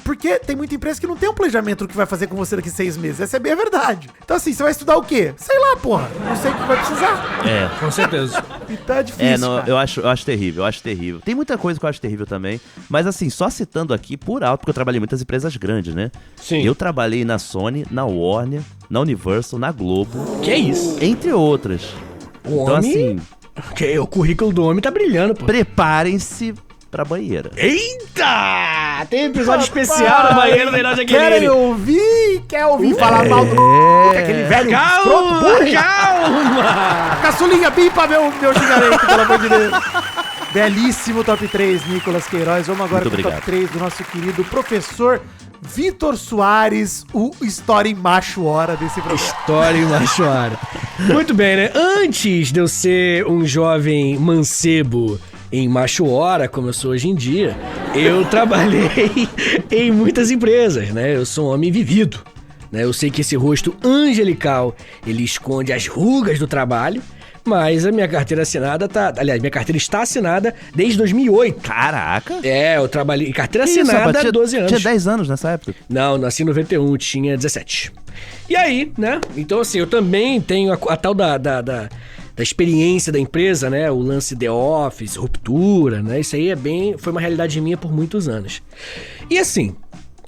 Porque tem muita empresa que não tem um planejamento do que vai fazer com você daqui 6 meses. Essa é bem a verdade. Então assim, você vai estudar o quê? Sei lá, porra. Não sei o que vai precisar. Com certeza. Então é difícil, cara. Eu acho terrível, Tem muita coisa que eu acho terrível também. Mas assim, só citando aqui por alto, porque eu trabalhei em muitas empresas grandes, né? Sim. Eu trabalhei na Sony, na Warner, na Universal, na Globo. Que isso? Entre outras. O Então homem... assim... O currículo do homem tá brilhando, pô. Preparem-se pra banheira. Eita! Tem episódio especial na banheira do Reinaldo Quer ouvir falar mal do aquele velho escroto, burro? Calma! Caçulinha, bimpa meu xingamento, pelo amor de Deus. Belíssimo top 3, Nicolas Queiroz. Vamos agora Muito pro top 3 do nosso querido professor Vitor Soares, o Story Macho Hora desse programa. História em macho hora. Muito bem, né? Antes de eu ser um jovem mancebo em macho hora, como eu sou hoje em dia, eu trabalhei em muitas empresas, né? Eu sou um homem vivido, né? Eu sei que esse rosto angelical, ele esconde as rugas do trabalho, mas a minha carteira assinada minha carteira está assinada desde 2008. Caraca! Eu trabalhei em carteira Que isso, assinada rapaz? há 12 anos. Tinha 10 anos nessa época. Não, nasci em 91, tinha 17. E aí, né? Então, assim, eu também tenho a tal da experiência da empresa, né? O lance The Office, ruptura, né? Isso aí foi uma realidade minha por muitos anos. E assim,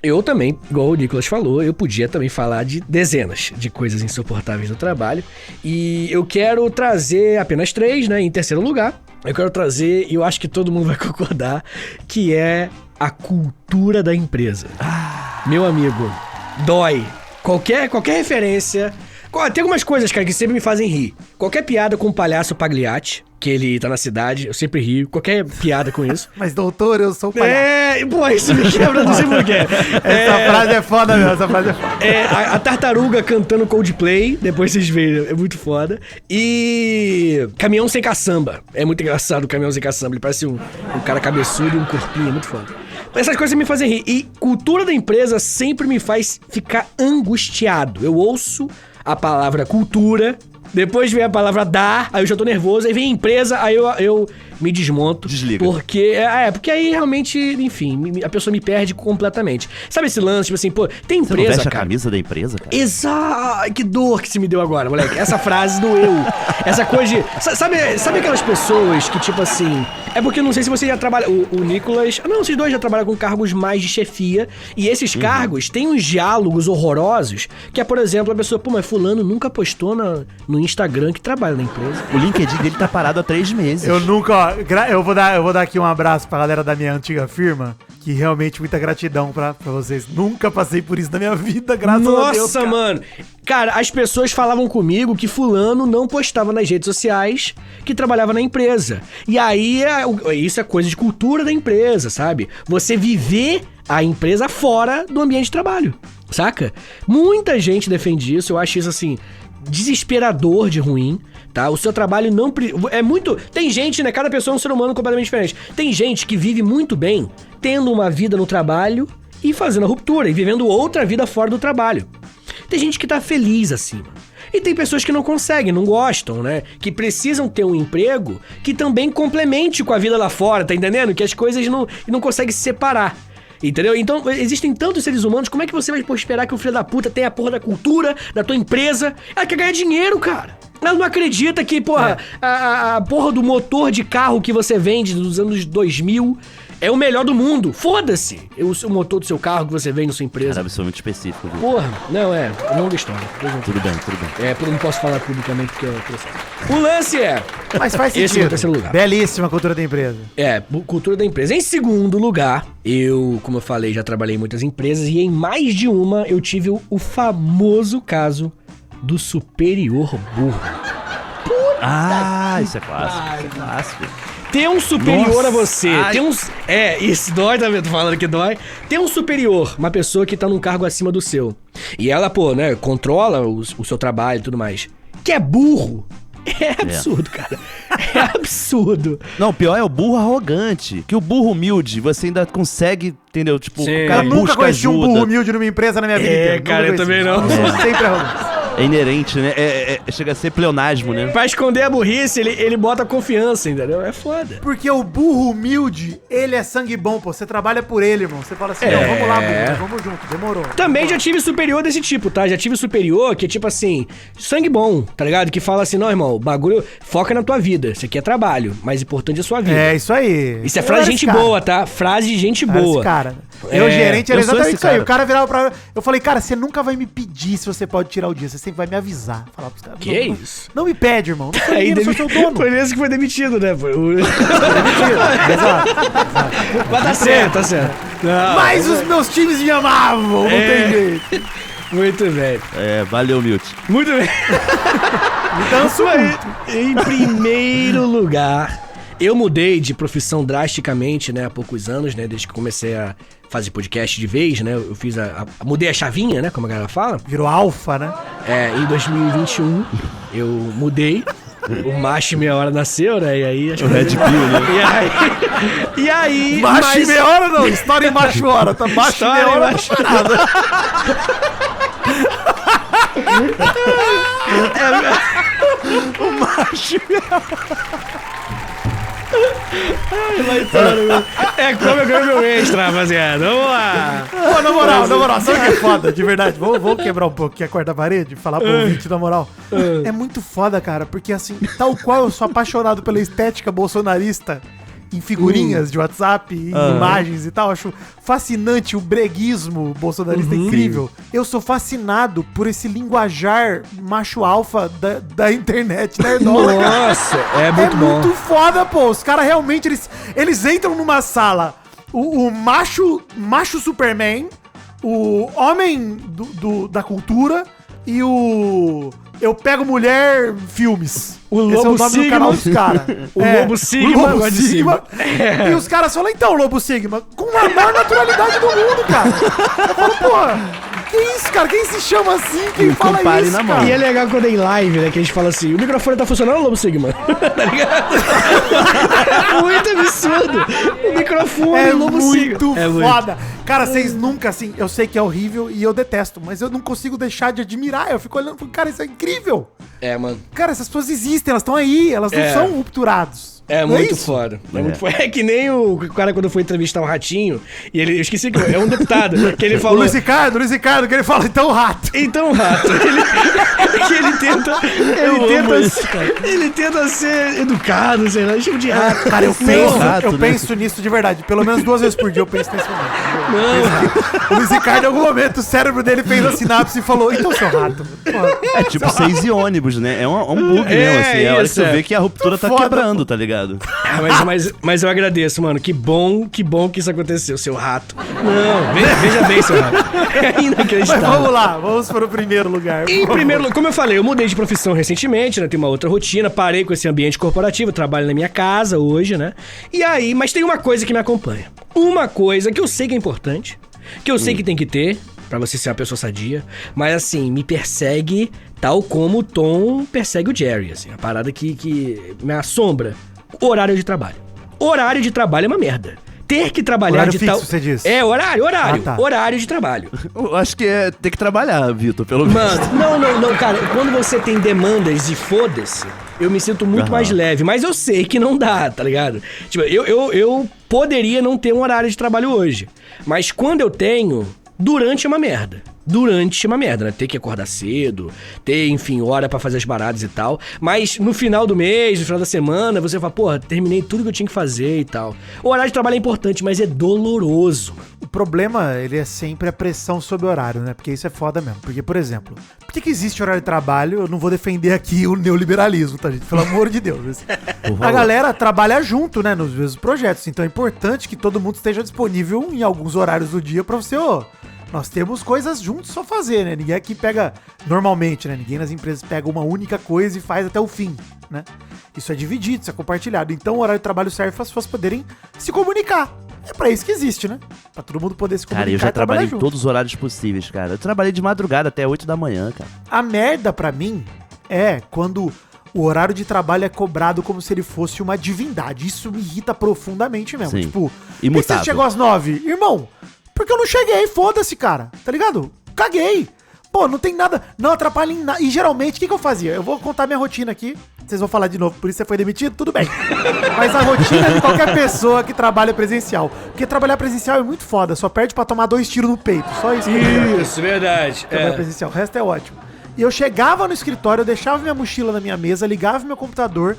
eu também, igual o Nicolas falou, eu podia também falar de dezenas de coisas insuportáveis no trabalho. E eu quero trazer apenas 3, né? Em terceiro lugar, eu quero trazer, e eu acho que todo mundo vai concordar, que é a cultura da empresa. Meu amigo, dói. Qualquer referência... Tem algumas coisas, cara, que sempre me fazem rir. Qualquer piada com o palhaço Pagliatti, que ele tá na cidade, eu sempre rio. Qualquer piada com isso. Mas, doutor, eu sou o palhaço. Pô, isso me quebra, não sei porquê. Essa frase é foda, meu. Essa frase é foda. A tartaruga cantando Coldplay, depois vocês veem, é muito foda. E caminhão sem caçamba. É muito engraçado o caminhão sem caçamba. Ele parece um cara cabeçudo e um corpinho, é muito foda. Essas coisas me fazem rir. E cultura da empresa sempre me faz ficar angustiado. Eu ouço a palavra cultura, depois vem a palavra dar, aí eu já tô nervoso, aí vem empresa, aí eu me desmonto. Desliga. Porque aí realmente, enfim, a pessoa me perde completamente. Sabe esse lance, tipo assim, pô, tem Você não empresa, veste a cara. camisa da empresa, cara? Exato! Que dor que se me deu agora, moleque. Essa frase doeu. Essa coisa de... Sabe aquelas pessoas que, tipo assim... É porque eu não sei se você já trabalha... O Nicolas... Não, vocês dois já trabalham com cargos mais de chefia. E esses cargos têm uns diálogos horrorosos. Que é, por exemplo, a pessoa... Pô, mas fulano nunca postou no Instagram que trabalha na empresa. O LinkedIn dele tá parado há 3 meses. Eu nunca, ó, eu vou dar aqui um abraço pra galera da minha antiga firma, que realmente muita gratidão pra vocês. Nunca passei por isso na minha vida, graças a Deus. Nossa, mano. Cara, as pessoas falavam comigo que fulano não postava nas redes sociais que trabalhava na empresa. E aí, isso é coisa de cultura da empresa, sabe? Você viver a empresa fora do ambiente de trabalho, saca? Muita gente defende isso, eu acho isso, assim, desesperador de ruim, tá? O seu trabalho não... É muito... Tem gente, né? Cada pessoa é um ser humano completamente diferente. Tem gente que vive muito bem tendo uma vida no trabalho e fazendo a ruptura, e vivendo outra vida fora do trabalho. Tem gente que tá feliz assim, mano. E tem pessoas que não conseguem, não gostam, né? Que precisam ter um emprego que também complemente com a vida lá fora, tá entendendo? Que as coisas não conseguem se separar. Entendeu? Então, existem tantos seres humanos, como é que você vai esperar que o filho da puta tenha a porra da cultura da tua empresa? Ela quer ganhar dinheiro, cara. Ela não acredita que, porra, a porra do motor de carro que você vende dos anos 2000 é o melhor do mundo. Foda-se o motor do seu carro que você vende na sua empresa. Cara, isso é muito específico, viu? Porra, não, é longa história. Tudo bem. Eu não posso falar publicamente porque eu processo. O lance é... Mas faz Esse é o sentido. terceiro lugar. Belíssima cultura da empresa. Cultura da empresa. Em segundo lugar, como eu falei, já trabalhei em muitas empresas e em mais de uma eu tive o famoso caso do superior burro. Isso é clássico. Ter um superior Nossa, a você, isso dói, tá vendo? Tô falando que dói. Ter um superior, uma pessoa que tá num cargo acima do seu. E ela, né, controla o seu trabalho e tudo mais. Que é burro. É absurdo, cara. É absurdo. Não, o pior é o burro arrogante. Que o burro humilde, você ainda consegue, entendeu? Tipo, Sim. o cara Eu nunca busca conheci ajuda. um burro humilde numa empresa na minha vida inteira. Nunca cara, eu conheci. também não. Eu sou sempre arrogante. É inerente, né? Chega a ser pleonasmo, né? Pra esconder a burrice, ele bota confiança, entendeu? É foda. Porque o burro humilde, ele é sangue bom, pô. Você trabalha por ele, irmão. Você fala assim, não, vamos lá, burro, vamos junto, demorou. Também já tive superior desse tipo, tá? Já tive superior que é tipo assim, sangue bom, tá ligado? Que fala assim, não, irmão, bagulho, foca na tua vida. Isso aqui é trabalho, mais importante é a sua vida. É, isso aí. Isso é frase de gente boa, tá? Frase de gente boa. Esse cara. Eu, gerente, era eu sou exatamente esse isso aí. cara. O cara virava pra... Eu falei, cara, você nunca vai me pedir se você pode tirar o dia. Você sempre vai me avisar. Falar pros caras. Que não, isso? Não me pede, irmão. Não sou Aí ninguém, não sou seu dono. Por isso que foi demitido, né? Exato. Mas tá certo, tá certo. Não, Mas os meus times me amavam, não tem jeito. muito bem. Valeu, Milt. Muito bem. Então, Em primeiro lugar, eu mudei de profissão drasticamente, né, há poucos anos, né, desde que comecei a fazer podcast de vez, né, eu fiz mudei a chavinha, né, como a galera fala. Virou alfa, né? Em 2021, eu mudei. O macho meia hora nasceu, né, e aí... O Red Pill, né? E aí... Macho e meia hora não, história em macho hora, tá? Macho e meia hora. O macho... como eu ganho meu extra, rapaziada. Vamos lá. Pô, na moral, sabe o que é foda? De verdade, vou quebrar um pouco aqui a quarta parede, falar pro ouvinte, na moral. É muito foda, cara, porque assim, tal qual eu sou apaixonado pela estética bolsonarista em figurinhas de WhatsApp, em imagens e tal, acho fascinante o breguismo bolsonarista, incrível. Eu sou fascinado por esse linguajar macho alfa da internet, nerdola, cara. Nossa, é muito bom. É muito foda, pô. Os caras realmente, eles entram numa sala, o macho Superman, o homem da cultura e o... Eu pego mulher filmes. O Esse é o Lobo nome do Sigma. canal dos caras. Lobo Sigma, O Lobo gosto de Sigma. E os caras falam, então, Lobo Sigma, com a maior naturalidade do mundo, cara. Eu falo, pô, que isso, cara? Quem se chama assim? Quem fala compare isso, na cara? mão. E é legal quando é em live, né? Que a gente fala assim, o microfone tá funcionando, Lobo Sigma? Tá ligado? Muito muito absurdo. O microfone, o lobo muito é foda. Cara, vocês nunca, assim, eu sei que é horrível e eu detesto, mas eu não consigo deixar de admirar. Eu fico olhando e falo, cara, isso é incrível. É, mano. Cara, essas pessoas existem, elas estão aí, elas não são rupturados. É Não muito isso? foda. É muito foda. É que nem o cara quando foi entrevistar um ratinho, e ele, eu esqueci que é um deputado, que ele O falou... Luiz Ricardo, que ele fala, então rato. Então, rato, ele tenta ser educado, sei lá, chama de rato. Cara, eu rato, né? penso nisso de verdade. Pelo menos 2 vezes por dia eu penso nesse momento. O Luiz Ricardo, em algum momento, o cérebro dele fez a sinapse e falou, então, seu rato. Porra, É tipo 6 e ônibus, né? É um bug mesmo, assim. É a hora que isso, você vê que a ruptura tá Foda, quebrando, tá ligado? Mas eu agradeço, mano. Que bom que isso aconteceu, seu rato. Não, veja bem, seu rato. É Mas inacreditável. vamos lá, vamos para o primeiro lugar. Em primeiro lugar, como eu falei, eu mudei de profissão recentemente, né? Tenho uma outra rotina, parei com esse ambiente corporativo, trabalho na minha casa hoje, né? E aí, mas tem uma coisa que me acompanha. Uma coisa que eu sei que é importante, que eu sei que tem que ter, pra você ser uma pessoa sadia, mas assim, me persegue tal como o Tom persegue o Jerry, assim, a parada que me assombra. Horário de trabalho. Horário de trabalho é uma merda. Ter que trabalhar Horário de fixo, tal... você disse? É, horário. Ah, tá. Horário de trabalho. Eu acho que é ter que trabalhar, Vitor, pelo menos. Mano, não, cara. Quando você tem demandas e foda-se, eu me sinto muito mais leve. Mas eu sei que não dá, tá ligado? Tipo, eu poderia não ter um horário de trabalho hoje. Mas quando eu tenho, durante é uma merda. Durante é uma merda, né? Ter que acordar cedo, ter, enfim, hora pra fazer as paradas e tal. Mas no final do mês, no final da semana, você fala, porra, terminei tudo que eu tinha que fazer e tal. O horário de trabalho é importante, mas é doloroso, mano. O problema, ele é sempre a pressão sobre o horário, né? Porque isso é foda mesmo. Porque, por exemplo, por que existe horário de trabalho? Eu não vou defender aqui o neoliberalismo, tá, gente? Pelo amor de Deus. A galera trabalha junto, né? Nos mesmos projetos. Então é importante que todo mundo esteja disponível em alguns horários do dia pra você, nós temos coisas juntos só fazer, né? Ninguém aqui pega, normalmente, né? Ninguém nas empresas pega uma única coisa e faz até o fim, né? Isso é dividido, isso é compartilhado. Então o horário de trabalho serve para as pessoas poderem se comunicar. É pra isso que existe, né? Pra todo mundo poder se comunicar. Cara, eu já trabalhei em junto. todos os horários possíveis, cara. Eu trabalhei de madrugada até 8 da manhã, cara. A merda pra mim é quando o horário de trabalho é cobrado como se ele fosse uma divindade. Isso me irrita profundamente mesmo. Sim. Tipo, Imutável. por que você chegou às 9? Irmão, porque eu não cheguei, foda-se, cara. Tá ligado? Caguei. Pô, não tem nada, não atrapalha em nada. E geralmente, o que eu fazia? Eu vou contar minha rotina aqui. Vocês vão falar de novo, por isso você foi demitido? Tudo bem. Mas a rotina de qualquer pessoa que trabalha presencial. Porque trabalhar presencial é muito foda. Só perde pra tomar 2 tiros no peito. Só isso. Isso, verdade. Trabalhar presencial. O resto é ótimo. E eu chegava no escritório, eu deixava minha mochila na minha mesa, ligava meu computador,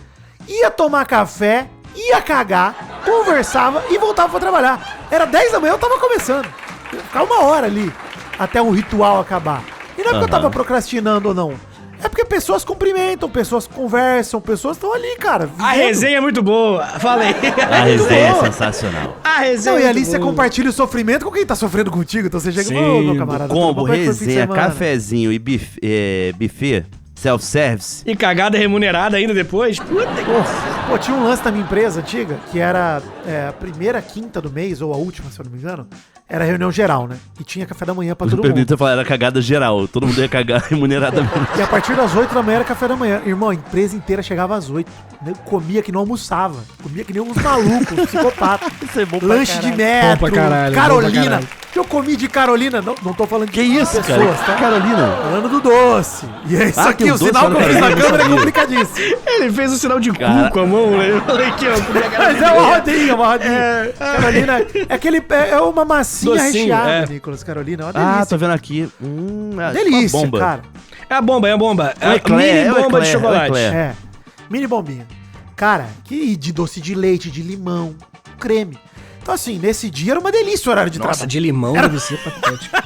ia tomar café, ia cagar, conversava e voltava pra trabalhar. Era 10 da manhã, eu tava começando. Eu ficava 1 hora ali, até o ritual acabar. E não é porque eu tava procrastinando ou não. É porque pessoas cumprimentam, pessoas conversam, pessoas estão ali, cara. A vivendo. resenha é muito boa. Falei. A resenha é boa. sensacional. A resenha Não, e é ali muito você boa. compartilha o sofrimento com quem tá sofrendo contigo. Então você chega e fala, ô, meu camarada. tudo bom? Combo, Como é que foi o fim de resenha, semana? cafezinho e buffet, self-service. E cagada remunerada ainda depois. Puta que... Pô, tinha um lance na minha empresa antiga, que era a primeira quinta do mês, ou a última, se eu não me engano, era reunião geral, né? E tinha café da manhã pra todo mundo. Permita falar, era cagada geral. Todo mundo ia cagar remuneradamente. E a partir das 8 da manhã era café da manhã. Irmão, a empresa inteira chegava às 8. Eu comia que não almoçava. Comia que nem uns malucos, psicopatas. Isso é bom pra Lanche de caralho. metro, Bom pra caralho, Carolina. bom pra caralho. Que eu comi de Carolina, não tô falando de Que isso, pessoas, cara? tá? Carolina. Falando do doce. E é isso Ah, aqui, tem um o doce sinal que lá eu na fiz na Carolina, eu câmera é sabia. complicadíssimo. Ele fez o sinal de cu Cara. com a mão, né? Eu falei aqui, ó. Mas é uma rodinha, uma rodinha. Carolina, é uma massinha Docinho, recheada, é. Nicolas. Carolina, é uma delícia. Ah, tô vendo aqui. Delícia, uma bomba. cara. É a bomba, é a bomba. É a eclair, mini é o bomba de eclair, chocolate. é o eclair. É. Mini bombinha. Cara, que de doce de leite, de limão, creme. Então, assim, nesse dia era uma delícia o horário de Nossa, trabalho. de limão deve ser patético.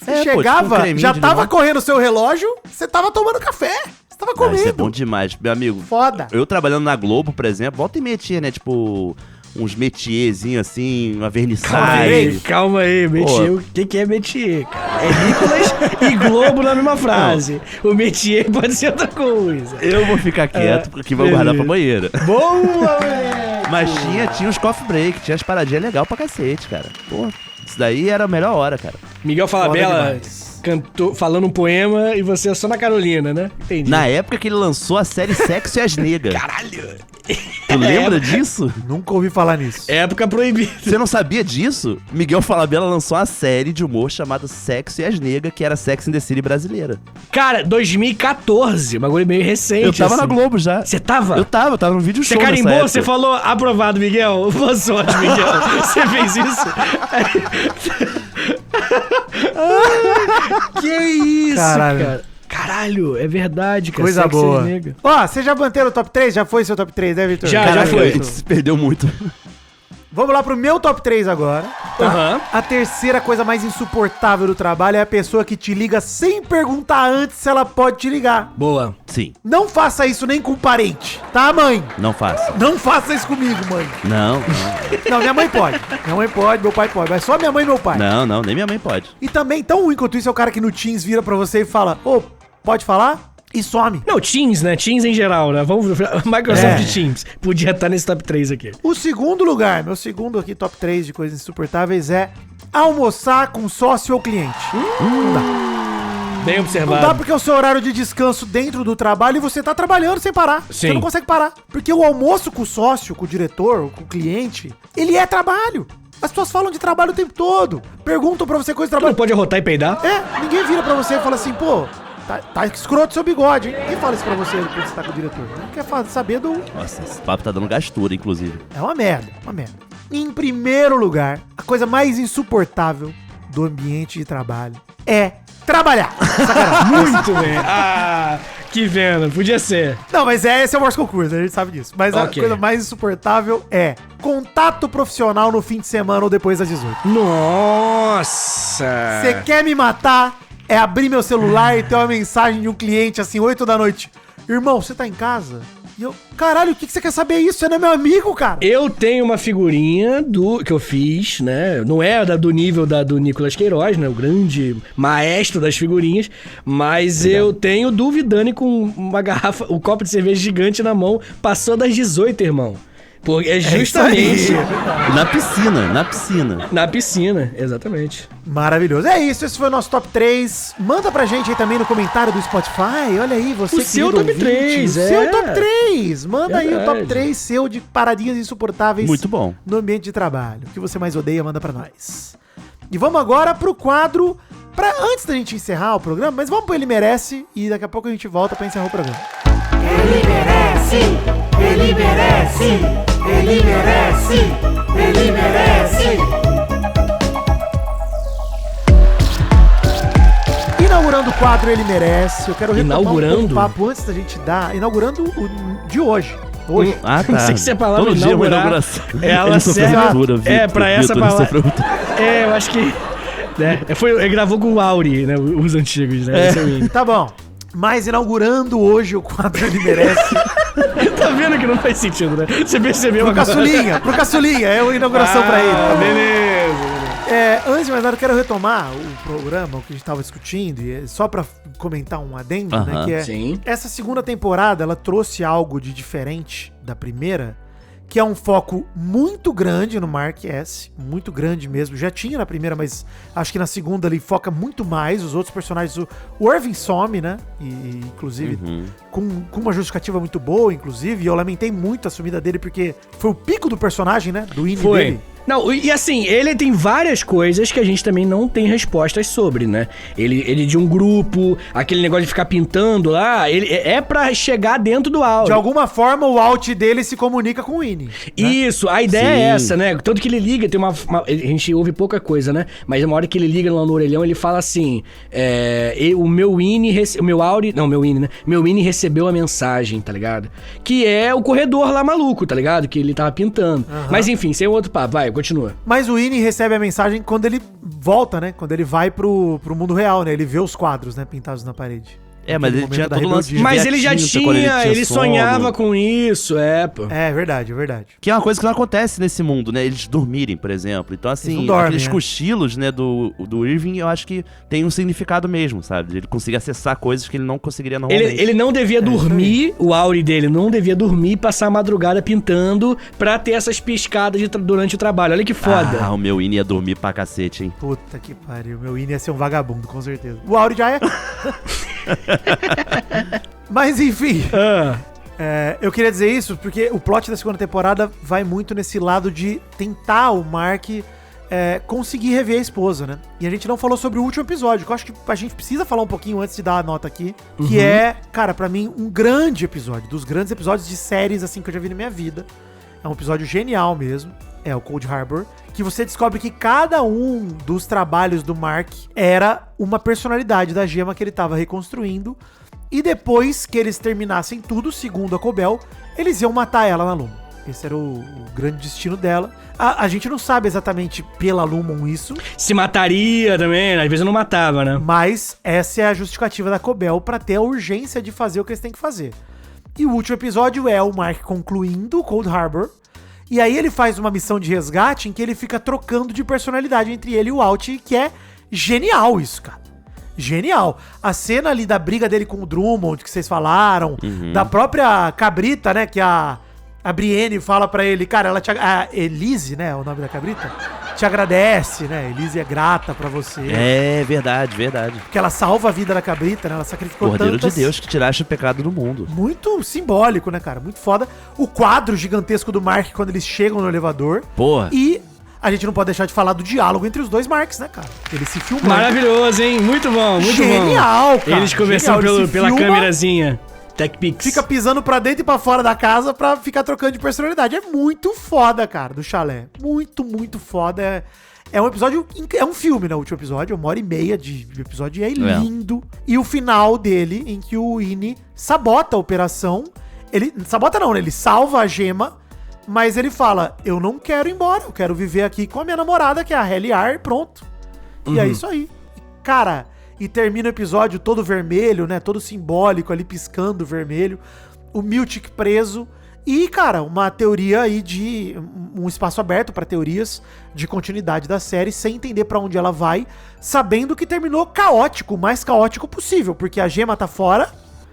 Você É, pô, chegava, tipo um creminho já de tava limão. correndo o seu relógio, você tava tomando café, você tava Ah, comendo. isso é bom demais, meu amigo. Foda. Eu trabalhando na Globo, por exemplo, volta e meia tinha, né? Tipo, uns métierzinhos assim, uma vernissage. Calma aí, métier. O que é métier, cara? É Nicolas e Globo na mesma frase. O métier pode ser outra coisa. Eu vou ficar quieto, porque vou guardar pra banheira. Boa, moleque! Mas tinha os coffee break, tinha as paradinhas legal pra cacete, cara. Pô, isso daí era a melhor hora, cara. Miguel Foda Falabella demais. cantou, falando um poema e você é só na Carolina, né? Entendi. Na época que ele lançou a série Sexo e as Negas. Caralho! Tu lembra disso? Nunca ouvi falar nisso. Época proibida. Você não sabia disso? Miguel Falabella lançou uma série de humor chamada Sexo e as Negas, que era Sex and the City brasileira. Cara, 2014, um bagulho meio recente. Eu tava assim. na Globo já. Você tava? Eu tava no vídeo Você show nessa carimbou, época. você falou aprovado, Miguel. Boa sorte, Miguel. Você fez isso? Que isso, Caralho. cara. Caralho, é verdade, cara. Coisa Sexy boa. Nega. Ó, você já manteram o top 3? Já foi seu top 3, né, Vitor? Já Caralho, foi. a gente se perdeu muito. Vamos lá pro meu top 3 agora. Tá? Aham. A terceira coisa mais insuportável do trabalho é a pessoa que te liga sem perguntar antes se ela pode te ligar. Boa. Sim, Não faça isso nem com parente, tá, mãe? não faça. Não faça isso comigo, mãe. Não, Não, minha mãe pode. Minha mãe pode, meu pai pode. Mas só minha mãe e meu pai. não, nem minha mãe pode. E também, tão ruim quanto isso, é o cara que no Teams vira pra você e fala: ô, pode falar? E some. Não, Teams, né? Teams em geral, né? Vamos Microsoft É. Teams. Podia estar nesse top 3 aqui. O segundo lugar, meu segundo aqui, top 3 de coisas insuportáveis é almoçar com sócio ou cliente. Não dá. Bem Não dá observado. porque é o seu horário de descanso dentro do trabalho e você tá trabalhando sem parar. Sim. Você não consegue parar. Porque o almoço com o sócio, com o diretor, com o cliente, ele é trabalho. As pessoas falam de trabalho o tempo todo. Perguntam pra você coisa de Tu não trabalho. pode arrotar e peidar? É, ninguém vira pra você e fala assim, pô, tá escroto seu bigode, hein? Quem fala isso pra você quando você tá com o diretor? Não quer saber do... Nossa, esse papo tá dando gastura, inclusive. É uma merda, uma merda. Em primeiro lugar, a coisa mais insuportável do ambiente de trabalho é trabalhar. Sacanagem. Muito bem. Ah, que venda. Podia ser. Não, mas esse é o Morse Concurso, a gente sabe disso. Mas a Ok. coisa mais insuportável é contato profissional no fim de semana ou depois das 18. Nossa. Você quer me matar? É abrir meu celular e ter uma mensagem de um cliente assim, 8 da noite. Irmão, você tá em casa? E eu, caralho, o que você quer saber isso? Você não é meu amigo, cara? Eu tenho uma figurinha que eu fiz, né? Não é do nível do Nicolas Queiroz, né? O grande maestro das figurinhas. Mas eu tenho do Vidani com uma garrafa, um copo de cerveja gigante na mão, passou das 18, irmão. Porque é justamente Na piscina. na piscina, exatamente. Maravilhoso. É isso, esse foi o nosso top 3. Manda pra gente aí também no comentário do Spotify. Olha aí, você O seu querido top 3, o é. seu top 3. Manda aí o top Verdade. 3 seu de paradinhas insuportáveis Muito bom. no ambiente de trabalho. O que você mais odeia, manda pra nós. E vamos agora pro quadro, antes da gente encerrar o programa, mas vamos pro Ele Merece e daqui a pouco a gente volta pra encerrar o programa. Ele merece, ele merece, ele merece, ele merece. Inaugurando o quadro Ele Merece, eu quero retomar um pouco Inaugurando? o papo antes da gente dar. Inaugurando o de hoje. Hoje. Ah, tá. Não sei se é a palavra Todo dia uma inaugurar, inauguração. ela Ele sofreu serve- tortura, Vitor. É, pra essa Vitor, ele palavra- sofreu tortura. É, eu acho que... Né, ele gravou com o Auri, né? Os antigos, né? Esse é o Winnie. Tá bom. Mas inaugurando hoje o quadro Ele Merece. Tá vendo que não faz sentido, né? Você percebeu pro Caçulinha, é uma inauguração pra ele. Tá bom? Beleza. Antes de mais nada, eu quero retomar o programa, o que a gente tava discutindo, e só pra comentar um adendo, né? Aham. Que é Sim. essa segunda temporada, ela trouxe algo de diferente da primeira, que é um foco muito grande no Mark S, muito grande mesmo. Já tinha na primeira, mas acho que na segunda ele foca muito mais. Os outros personagens, o Irving some, né? E inclusive com uma justificativa muito boa, inclusive. E eu lamentei muito a sumida dele, porque foi o pico do personagem, né? Do Winnie Foi. dele. Não, e assim, ele tem várias coisas que a gente também não tem respostas sobre, né? Ele de um grupo, aquele negócio de ficar pintando lá, ele é pra chegar dentro do áudio. De alguma forma, o alt dele se comunica com o Winnie. Isso, a ideia é Sim. essa, né? Tanto que ele liga, tem a gente ouve pouca coisa, né? Mas uma hora que ele liga lá no orelhão, ele fala assim: o meu Winnie, o meu Auri, não, meu Winnie, né? Meu Winnie recebeu a mensagem, tá ligado? Que é o corredor lá maluco, tá ligado? Que ele tava pintando. Mas enfim, sem outro papo, vai, continua. Mas o Winnie recebe a mensagem quando ele volta, né? Quando ele vai pro mundo real, né? Ele vê os quadros, né? Pintados na parede. É, mas Naquele ele tinha momento da todo o lance de rebeldia. Mas ver a ele já tinta quando tinha, ele sono. sonhava com isso, pô. É verdade, é verdade. Que é uma coisa que não acontece nesse mundo, né? Eles dormirem, por exemplo. Então, Eles assim, não dormem, aqueles né? cochilos, né, do Irving, eu acho que tem um significado mesmo, sabe? Ele conseguir acessar coisas que ele não conseguiria normalmente. Ele não devia dormir, o Auri dele não devia dormir e passar a madrugada pintando pra ter essas piscadas durante o trabalho. Olha que foda. Ah, o meu Winnie ia dormir pra cacete, hein? Puta que pariu. Meu Winnie ia ser um vagabundo, com certeza. O Auri já é. Mas enfim. Eu queria dizer isso porque o plot da segunda temporada vai muito nesse lado de tentar o Mark conseguir rever a esposa, né? E a gente não falou sobre o último episódio, que eu acho que a gente precisa falar um pouquinho antes de dar a nota aqui, que é, cara, pra mim, um grande episódio, dos grandes episódios de séries, assim, que eu já vi na minha vida. É um episódio genial mesmo, é o Cold Harbor, que você descobre que cada um dos trabalhos do Mark era uma personalidade da gema que ele tava reconstruindo. E depois que eles terminassem tudo, segundo a Cobel, eles iam matar ela na Lumon. Esse era o grande destino dela. A gente não sabe exatamente pela Lumon isso. Se mataria também, às vezes não matava, né? Mas essa é a justificativa da Cobel pra ter a urgência de fazer o que eles têm que fazer. E o último episódio é o Mark concluindo o Cold Harbor. E aí ele faz uma missão de resgate em que ele fica trocando de personalidade entre ele e o Alt, que é genial isso, cara. Genial. A cena ali da briga dele com o Drummond, que vocês falaram, da própria cabrita, né, que a Brienne fala pra ele, cara, a Elise, né, o nome da cabrita, te agradece, né, Elise é grata pra você. É, verdade. Porque ela salva a vida da cabrita, né, ela sacrificou Cordeiro tantas... de Deus que tiraste o pecado do mundo. Muito simbólico, né, cara, muito foda. O quadro gigantesco do Mark quando eles chegam no elevador. Porra. E... a gente não pode deixar de falar do diálogo entre os dois Marks, né, cara? Eles se filmam. Maravilhoso, hein? Muito bom, muito Genial, bom. cara. Eles conversando pela câmerazinha. TechPix. Fica pisando pra dentro e pra fora da casa pra ficar trocando de personalidade. É muito foda, cara, do chalé. Muito, muito foda. É um episódio... é um filme, né, o último episódio. 1h30 de episódio e é lindo. E o final dele, em que o Winnie sabota a operação. Ele... sabota não, né? Ele salva a gema... mas ele fala, eu não quero ir embora, eu quero viver aqui com a minha namorada, que é a Heliar, e pronto. E é isso aí. Cara, e termina o episódio todo vermelho, né? Todo simbólico ali, piscando vermelho. O Miltic preso. E, cara, uma teoria aí de... um espaço aberto pra teorias de continuidade da série, sem entender pra onde ela vai, sabendo que terminou caótico, o mais caótico possível, porque a gema tá fora,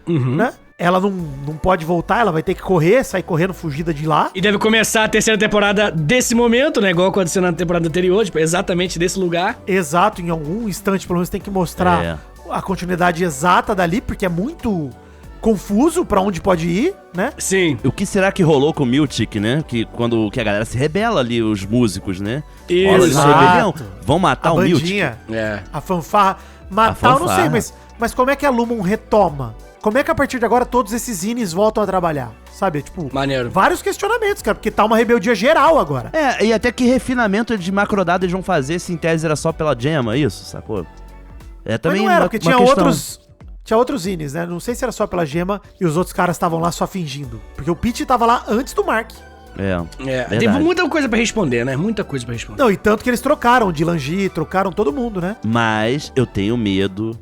né? Ela não pode voltar, ela vai ter que correr, sair correndo, fugida de lá. E deve começar a terceira temporada desse momento, né? Igual aconteceu na temporada anterior, tipo, exatamente desse lugar. Exato, em algum instante, pelo menos, tem que mostrar a continuidade exata dali, porque é muito confuso pra onde pode ir, né? Sim. O que será que rolou com o Miltic, né? Que a galera se rebela ali, os músicos, né? Isso. Rola essa rebelião. Vão matar o Miltic. A fanfarra. Matar, eu não sei, mas como é que a Lumon retoma? Como é que a partir de agora todos esses Ines voltam a trabalhar? Sabe? Tipo, maneiro. Vários questionamentos, cara, porque tá uma rebeldia geral agora. E até que refinamento de macrodado eles vão fazer se em tese era só pela gema, isso, sacou? Também mas não era, porque tinha outros Ines, né? Não sei se era só pela gema e os outros caras estavam lá só fingindo. Porque o Pete tava lá antes do Mark. Tem muita coisa pra responder, né? Muita coisa pra responder. Não, e tanto que eles trocaram de Langi, trocaram todo mundo, né? Mas eu tenho medo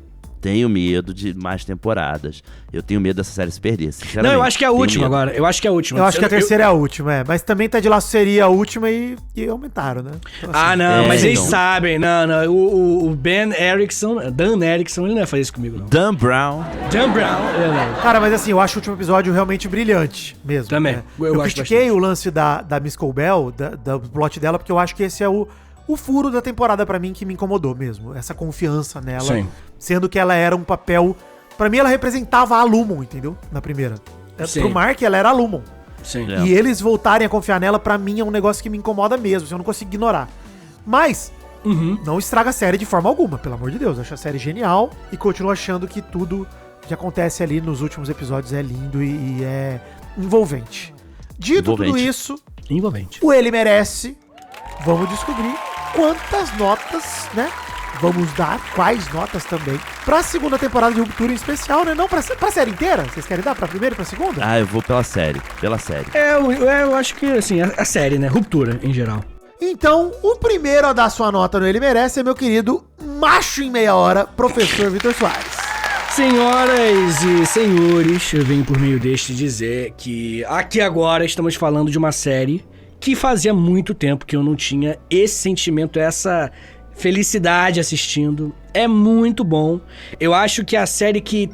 de mais temporadas. Eu tenho medo dessa série se perder, sinceramente. Não, eu acho que é a última agora. Eu acho que é a última. Eu acho que a terceira é a última, Mas também tá de lá seria a última e aumentaram, né? Então, assim, mas eles sabem. Não. O Dan Erickson, ele não ia fazer isso comigo, não. Dan Brown. Cara, mas assim, eu acho o último episódio realmente brilhante mesmo. Também. Né? Eu critiquei o lance da Miss Cobel, do plot dela, porque eu acho que esse é o furo da temporada pra mim que me incomodou mesmo. Essa confiança nela. Sim. Sendo que ela era um papel... pra mim ela representava a Lumon, entendeu? Na primeira. Sim. Pro Mark ela era a Lumon. Sim. E eles voltarem a confiar nela, pra mim é um negócio que me incomoda mesmo. Eu não consigo ignorar. Mas... não estraga a série de forma alguma, pelo amor de Deus. Eu acho a série genial e continuo achando que tudo que acontece ali nos últimos episódios é lindo e é envolvente. Dito tudo isso... Envolvente. O Ele Merece... Vamos descobrir quantas notas, né? Vamos dar, quais notas também, pra segunda temporada de Ruptura em especial, né? Não pra série inteira? Vocês querem dar pra primeira e pra segunda? Eu vou pela série. Eu acho que, assim, a série, né? Ruptura, em geral. Então, o primeiro a dar sua nota no Ele Merece é meu querido macho em meia hora, professor Vitor Soares. Senhoras e senhores, eu venho por meio deste dizer que aqui agora estamos falando de uma série que fazia muito tempo que eu não tinha esse sentimento, essa felicidade assistindo. É muito bom. Eu acho que a série que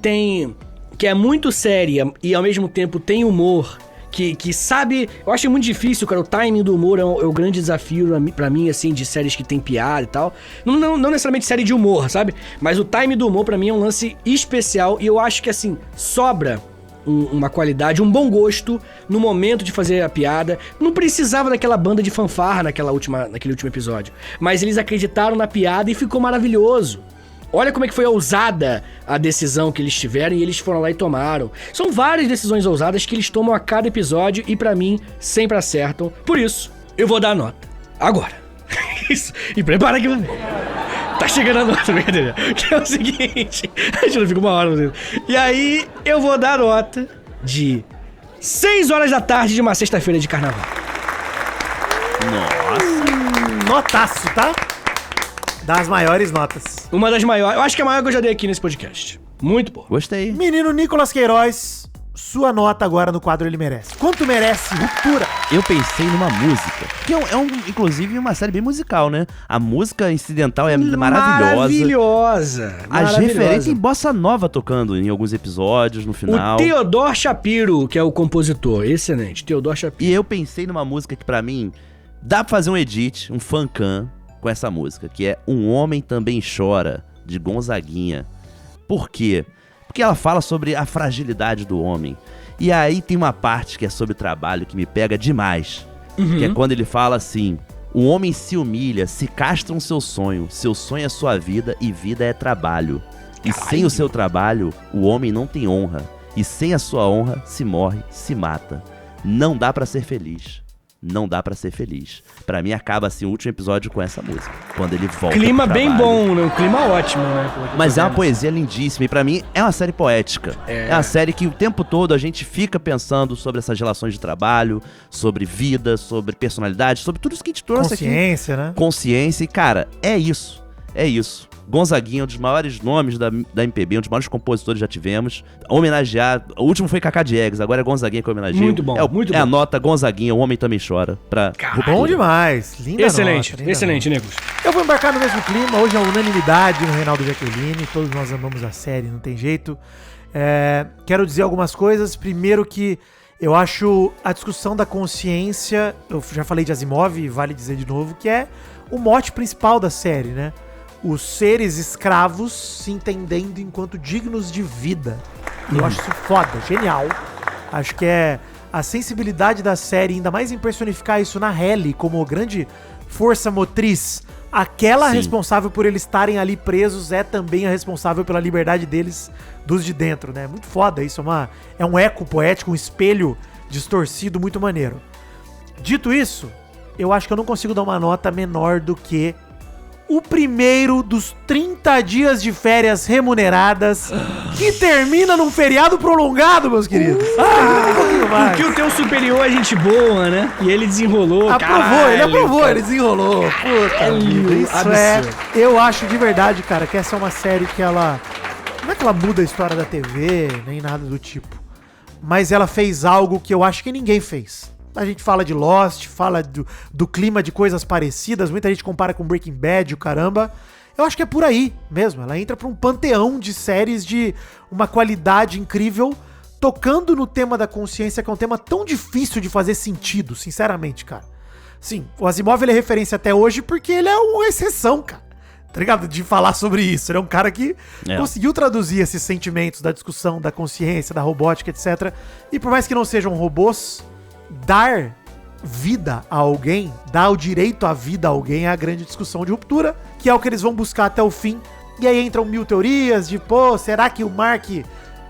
é muito séria e ao mesmo tempo tem humor, que sabe... Eu acho muito difícil, cara, o timing do humor é o grande desafio pra mim, assim, de séries que tem piada e tal. Não necessariamente série de humor, sabe? Mas o timing do humor pra mim é um lance especial e eu acho que, assim, sobra uma qualidade, um bom gosto no momento de fazer a piada. Não precisava daquela banda de fanfarra naquele último episódio. Mas eles acreditaram na piada e ficou maravilhoso. Olha como é que foi ousada a decisão que eles tiveram e eles foram lá e tomaram. São várias decisões ousadas que eles tomam a cada episódio e pra mim sempre acertam. Por isso, eu vou dar a nota. Agora. Isso. E prepara que vai ver. Tá chegando a nota, brincadeira. Que é o seguinte. A gente não fica uma hora. E aí, eu vou dar a nota de 6 horas da tarde de uma sexta-feira de carnaval. Nossa. Notaço, tá? Das maiores notas. Uma das maiores. Eu acho que é a maior que eu já dei aqui nesse podcast. Muito boa. Gostei. Menino Nicolas Queiroz, sua nota agora no quadro Ele Merece. Quanto merece Ruptura? Eu pensei numa música, que inclusive uma série bem musical, né? A música incidental é maravilhosa. As referências em bossa nova tocando em alguns episódios, no final. O Theodore Shapiro, que é o compositor. Excelente, Theodore Shapiro. E eu pensei numa música que pra mim, dá pra fazer um edit, um fancam com essa música, que é Um Homem Também Chora, de Gonzaguinha. Por quê? Porque ela fala sobre a fragilidade do homem. E aí tem uma parte que é sobre trabalho que me pega demais. Que é quando ele fala assim: o homem se humilha, se castra seu sonho é sua vida e vida é trabalho. E sem o seu trabalho, o homem não tem honra. E sem a sua honra, se morre, se mata. Não dá pra ser feliz. Não dá pra ser feliz. Pra mim acaba assim o último episódio com essa música. Quando ele volta clima pro bem trabalho. bom, né? Um clima ótimo, né? Mas é uma poesia lindíssima. E pra mim é uma série poética. É uma série que o tempo todo a gente fica pensando sobre essas relações de trabalho, sobre vida, sobre personalidade, sobre tudo isso que a gente trouxe aqui. Consciência, né? Consciência. E cara, é isso. É isso. Gonzaguinha, um dos maiores nomes da MPB, um dos maiores compositores que já tivemos. Homenagear. O último foi Cacá Diegues, agora é Gonzaguinha que homenageia. Muito bom, muito bom. É a nota Gonzaguinha, O Homem Também Chora. Bom demais. Linda excelente, nota, linda excelente, nota. Nicolas. Eu vou embarcar no mesmo clima. Hoje é unanimidade no Reinaldo Giacchellini. Todos nós amamos a série, não tem jeito. Quero dizer algumas coisas. Primeiro que eu acho a discussão da consciência, eu já falei de Asimov e vale dizer de novo, que é o mote principal da série, né? Os seres escravos se entendendo enquanto dignos de vida. Eu acho isso foda, genial. Acho que é a sensibilidade da série, ainda mais em personificar isso na Halle como grande força motriz. Aquela responsável por eles estarem ali presos é também a responsável pela liberdade deles, dos de dentro, né? Muito foda isso, é um eco poético, um espelho distorcido muito maneiro. Dito isso, eu acho que eu não consigo dar uma nota menor do que o primeiro dos 30 dias de férias remuneradas que termina num feriado prolongado, meus queridos. Porque o teu superior é gente boa, né? E ele desenrolou. Ele desenrolou. Puta vida, isso eu acho de verdade, cara, que essa é uma série que ela... Não é que ela muda a história da TV, nem nada do tipo. Mas ela fez algo que eu acho que ninguém fez. A gente fala de Lost, fala do clima de coisas parecidas, muita gente compara com Breaking Bad, o caramba. Eu acho que é por aí mesmo, ela entra pra um panteão de séries de uma qualidade incrível, tocando no tema da consciência, que é um tema tão difícil de fazer sentido, sinceramente, cara. Sim, o Asimov ele é referência até hoje porque ele é uma exceção, cara. Tá ligado? De falar sobre isso. Ele é um cara que conseguiu traduzir esses sentimentos da discussão da consciência, da robótica, etc. E por mais que não sejam robôs, dar vida a alguém, dar o direito à vida a alguém é a grande discussão de Ruptura, que é o que eles vão buscar até o fim. E aí entram mil teorias de, será que o Mark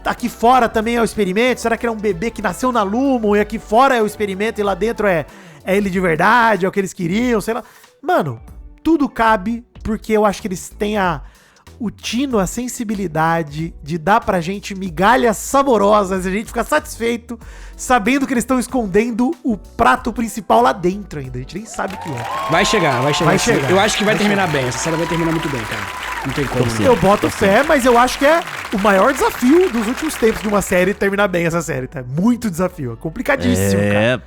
aqui fora também é o experimento? Será que ele é um bebê que nasceu na Lumon e aqui fora é o experimento e lá dentro é ele de verdade, é o que eles queriam, sei lá. Mano, tudo cabe, porque eu acho que eles têm o tino, a sensibilidade de dar pra gente migalhas saborosas e a gente ficar satisfeito sabendo que eles estão escondendo o prato principal lá dentro ainda. A gente nem sabe o que é. Vai chegar. Eu acho que vai terminar bem. Essa série vai terminar muito bem, cara. Não tem como. Eu boto fé, mas eu acho que é o maior desafio dos últimos tempos de uma série terminar bem essa série, tá? Muito desafio. É complicadíssimo, cara.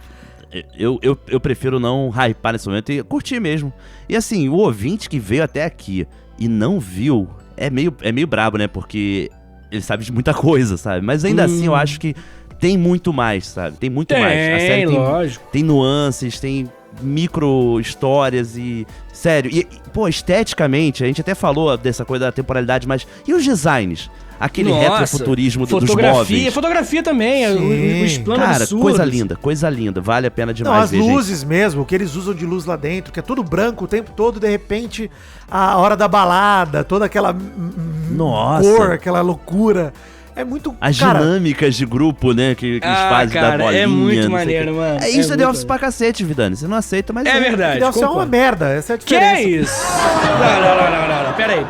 Eu prefiro não hypar nesse momento e curtir mesmo. E assim, o ouvinte que veio até aqui e não viu, é meio brabo, né? Porque ele sabe de muita coisa, sabe? Mas ainda assim eu acho que tem muito mais, sabe? Tem muito mais. A série tem nuances, tem micro histórias e... Sério, esteticamente, a gente até falou dessa coisa da temporalidade, mas... E os designs? aquele retrofuturismo dos móveis. Fotografia também, os planos Cara, absurdos. coisa linda, vale a pena demais. Não, as ver, luzes gente. mesmo, o que eles usam de luz lá dentro, que é tudo branco o tempo todo, de repente, a hora da balada, toda aquela cor, aquela loucura. É muito... As dinâmicas de grupo, né, que eles fazem da bolinha. É muito maneiro, mano. Isso é The Office pra cacete, Vidani. Você não aceita, mas é verdade. The Office é uma merda, essa é a Que diferença. é isso? Não. Peraí.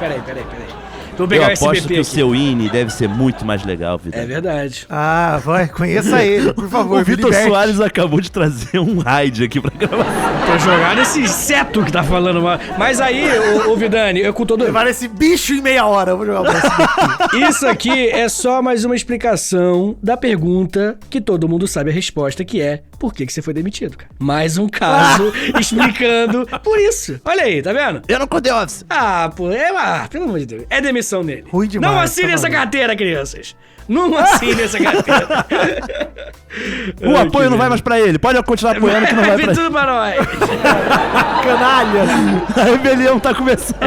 Vou pegar eu o SBT aposto que aqui. o seu INE deve ser muito mais legal, Vidani. É verdade. Ah, vai, conheça ele, por favor. O Vitor Soares acabou de trazer um raid aqui pra gravar. Tô jogando esse inseto que tá falando mal. Mas aí, ô Vidani, eu com todo... Levar esse bicho em meia hora, eu vou jogar o próximo. Isso aqui é só mais uma explicação da pergunta que todo mundo sabe a resposta, que é: por que você foi demitido, cara? Mais um caso explicando por isso. Olha aí, tá vendo? Eu não curto The Office. Pelo amor de Deus. É demissão dele. Ruim demais, Não assine tá essa maluco. carteira, crianças. Não assine essa carteira. O apoio não vai mais pra ele. Pode continuar apoiando que não vai pra ele. tudo pra nós. Canalha. A rebelião tá começando.